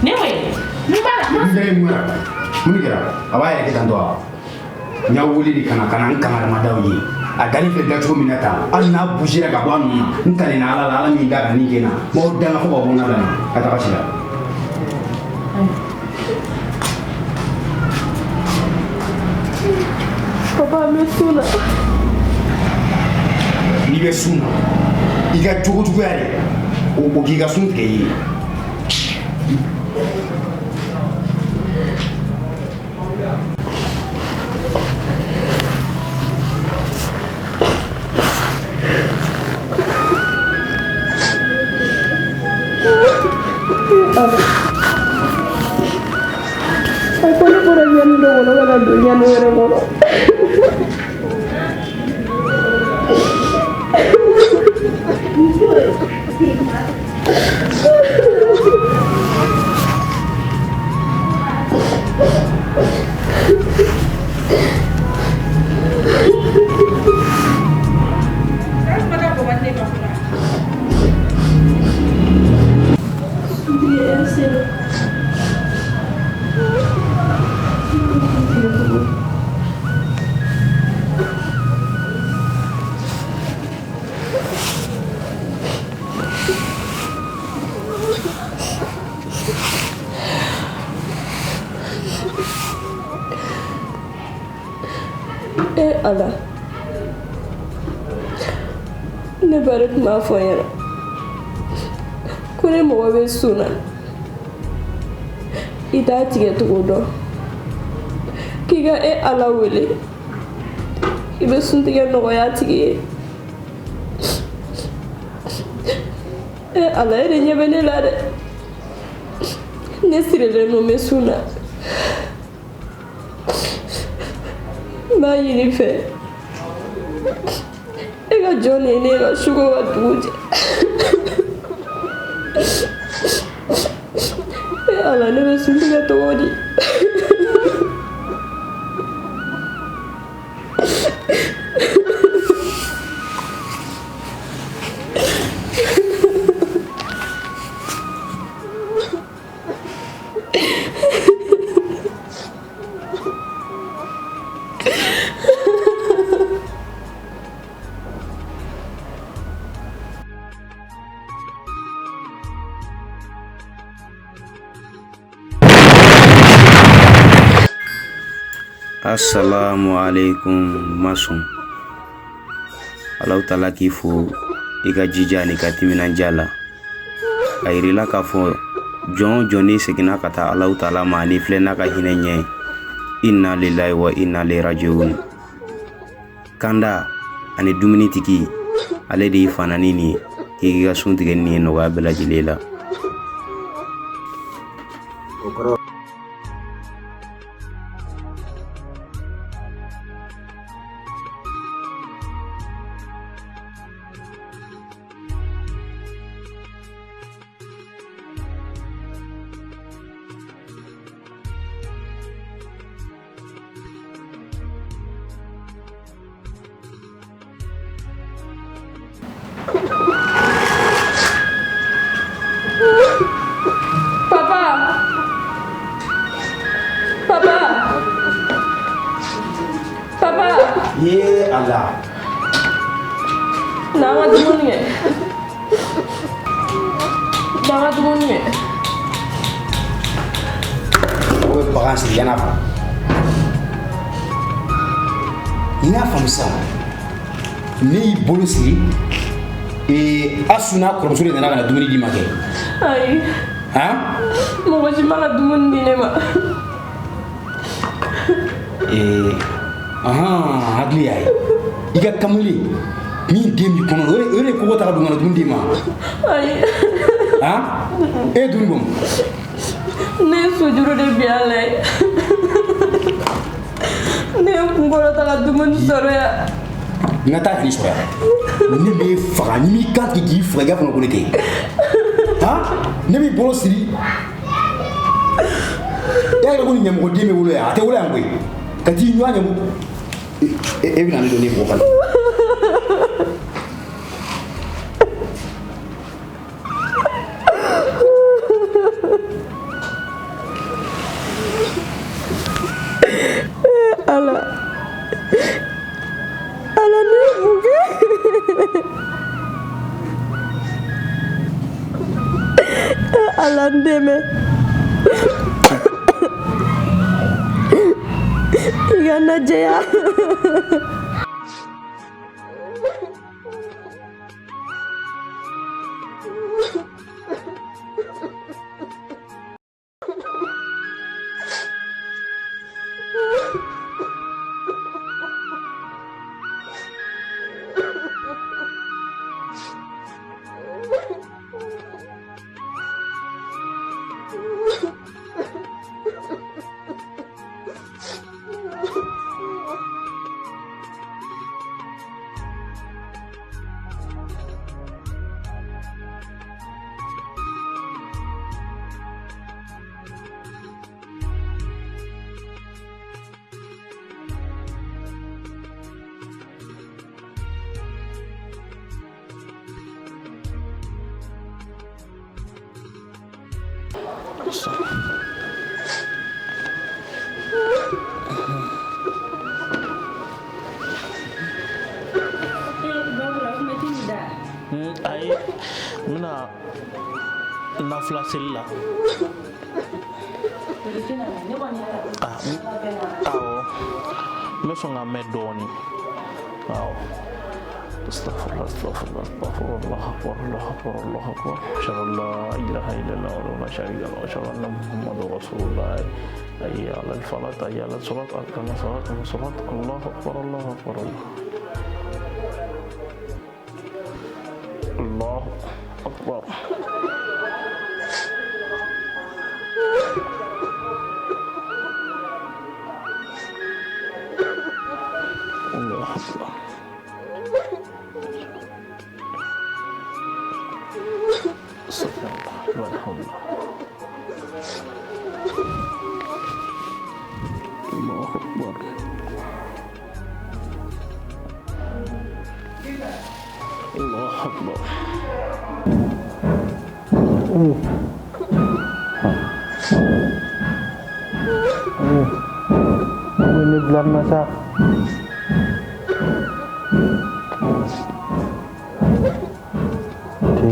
Ne wele. Mun b'a la? Mun kɛra mun kɛra? Mun kɛra? A b'a yɛrɛ kɛ tan tɔ wa? N y'a wele de ka na n kangaramadaw ye. A dali filɛ da cogo min na tan hali n'a bougera ka bɔ a nɔ na n tanina ala la ala min da ka nin kɛ n na n b'aw danga fo ka bɔ n na la ka taga si la. Papa, n bɛ sun na. N'i bɛ sun na i ka jogo juguya dɛ o k'i ka sun tigɛ i ye. Aku ni pura jadi dong, orang ada dunia ni orang orang. Allah, ne bari kuma fɔ n ɲɛna ko ne mɔgɔ bɛ sun na i t'a tigɛ cogo dɔn k'i ka Allah wele i bɛ suntigɛ nɔgɔya a tigi ye Allah e de ɲɛ bɛ ne la dɛ ne sirilen don n bɛ sun na n b'a ɲini fɛ e ka jɔn ne ne ka sugo ka dugu cɛ Allah ne bɛ suntigɛ cogo di Assalamualaikum masum. Allah Ta'ala k'i fo i ka jija ni ka timinanja la a yirila k'a fɔ jɔn jɔn ni seginna ka taa Allah Ta'ala ma ni filɛ n'a ka hinɛ ɲɛ inna lillahi wa inna ilaihi rajiun. Kanda ani dumuni tigi ale de y'i fanani ni k'i ka sun tigɛ ni nɔgɔya bɛɛ lajɛlen la. Ye Allah. Nama dumunnya. Nama dumunnya. O ye bagan siri yana fa. N y'a faamu sisan. Ne y'i bolo siri. Asu n'a kɔrɔmuso de nana ka na dumuni di ma kɛ. Ayi. Han? Mɔgɔ si ma ka dumuni di ne ma. Hakili y'a ye. I ka kamalen min den b'i kɔnɔ o de kogo ta ka don ka na dumuni di ma. Ayi. Han? E ye dumuni bɔ mun? Ne ye sojuru de bin a la ye. Ne ye kunkɔrɔ ta ka dumuni sɔrɔ yan. N ka taa fini sɔrɔ yan. Ne b'e faga ni m'i kan tigɛ k'i faga i ka fana ko ne tɛ. Han? Ne b'i bolo siri. E yɛrɛ ko ni ɲɛmɔgɔ den bɛ wolo yan a tɛ wolo yan koyi. Ka t'i ɲɔgɔn ɲɛmɔgɔ. E bɛna ne don ne bɔ kan. Allah ne bukan. Allah deme. Ikan aja ya. Ayi mina nafila seli la. Awɔ n bɛ sɔn ka mɛn dɔɔni. Awɔ. Astaghfirullah, astaghfirullah, astaghfirullah, Allahu akbar, Allahu akbar. Ashhadu an la ilaha illallah wa la sharika lahu, ashhadu anna Muhammadar rasulullah. Hayya 'alal falah, hayya 'alal salat, aqim as-salat, aqim as-salat. Allahu akbar, Allahu akbar. Allahu akbar. Allahu akbar. Subhanallah walhamdulillah. Allahu akbar. Allahu akbar. Ini belum masak.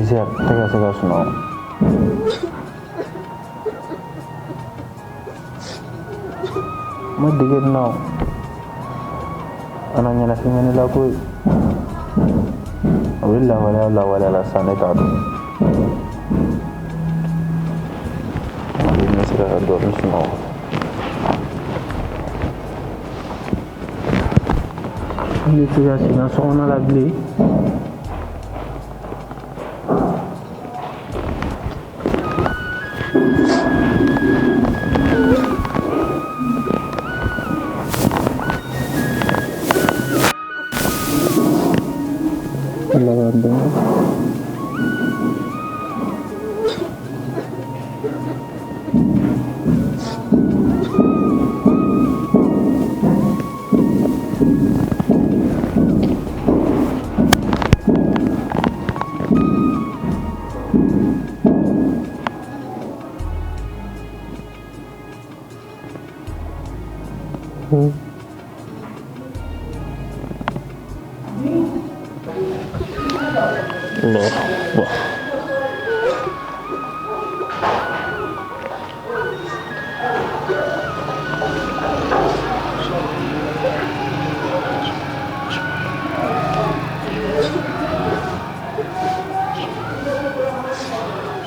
Siap, tengah semua. Mau dikit no. ana nyana fingani la ko awilla wala la saneta do ni sira do misno ni sira sina sona la blé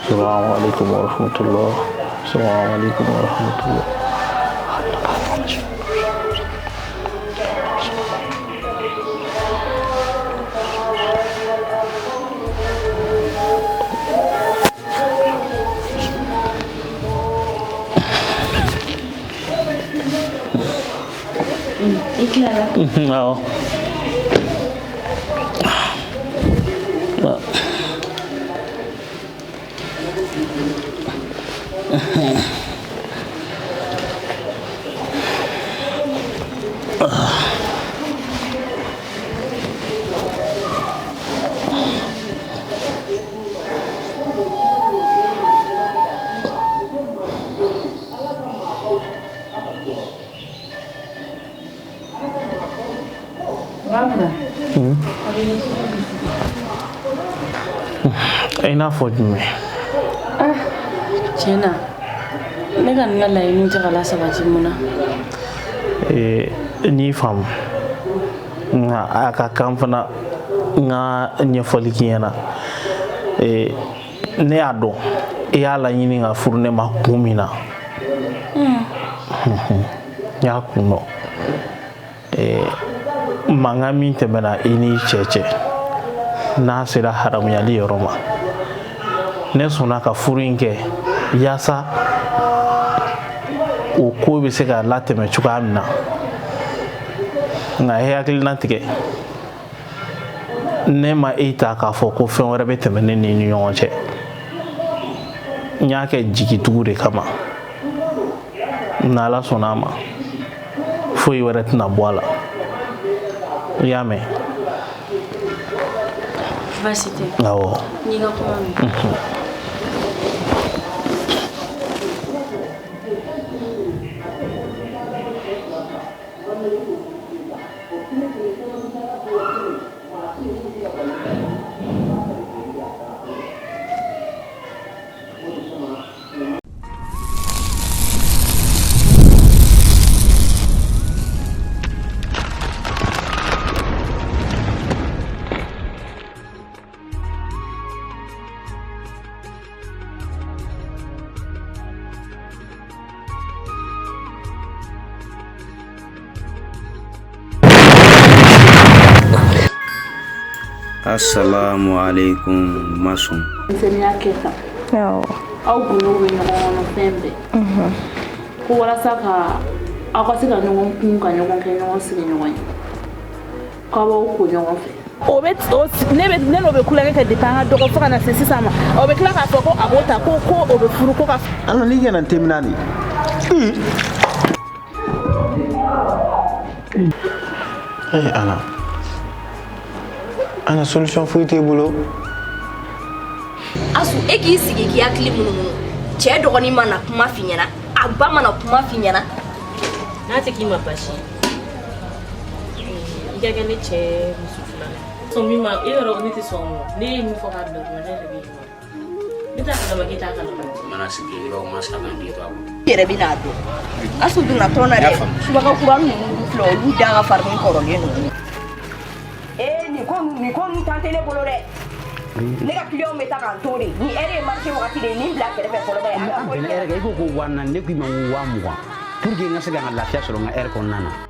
Assalamualaikum warahmatullahi wabarakatuh. Assalamualaikum warahmatullahi No. Ina fo jume Chena ne kan ngala inu jagala sabati muna ni fam nga aka kamfana nga nyefoli kiyana ne ado ya la nyini nga furne ma kumina ya kuno mangami tebena ini cheche na sira haram ya li roma ne sona ka furinke yasa o ko be se ka lateme chuka amna nga he akili nantike ne ma eta ka fo ko fen wara be teme ne ni nyonche nya ke jigi tugure kama na la sonama fo yi wara tna boala yame Vasite. Awo. Ni ga kuma mi. Assalamualaikum masum. Nsenya keta. Yawo. Au bunu we no fembe. Ko wala saka akasika nyongo kunga nyongo ke nyongo sigi nyongo. Ka ba ko nyongo fe. Obet nebe neno be kula ke depanga doko foka na sisi sama. Obe kila ka foko abota ko obe furu ko ka. Ano lige na terminali. Ana solution foyi te bolo. Asu eki sigi ki akili mununu. Che dogoni mana kuma finyana. Abba mana kuma finyana. Na te ki ma bashi. Iga gane che musufuna. So mi ma ero ni ti so mo. Ni mi fo ha do ma ne bi. Bita kana ma kita kana. Mana sigi ro ma sa kan di to abu. Yere binado. Asu duna tona re. Suba ka kuran mu flo lu daga farmin korole no. nin ko nin tan tɛ ne bolo dɛ ne ka client bɛ taa k'an to de ni heure ye marché wagati de ye nin bila kɛrɛfɛ fɔlɔ bɛ an fɛnɛ heure kɛ i ko ko 4000 ne ko i ma ko 20000 pour que n ka se ka n ka lafiya sɔrɔ n ka heure kɔnɔna na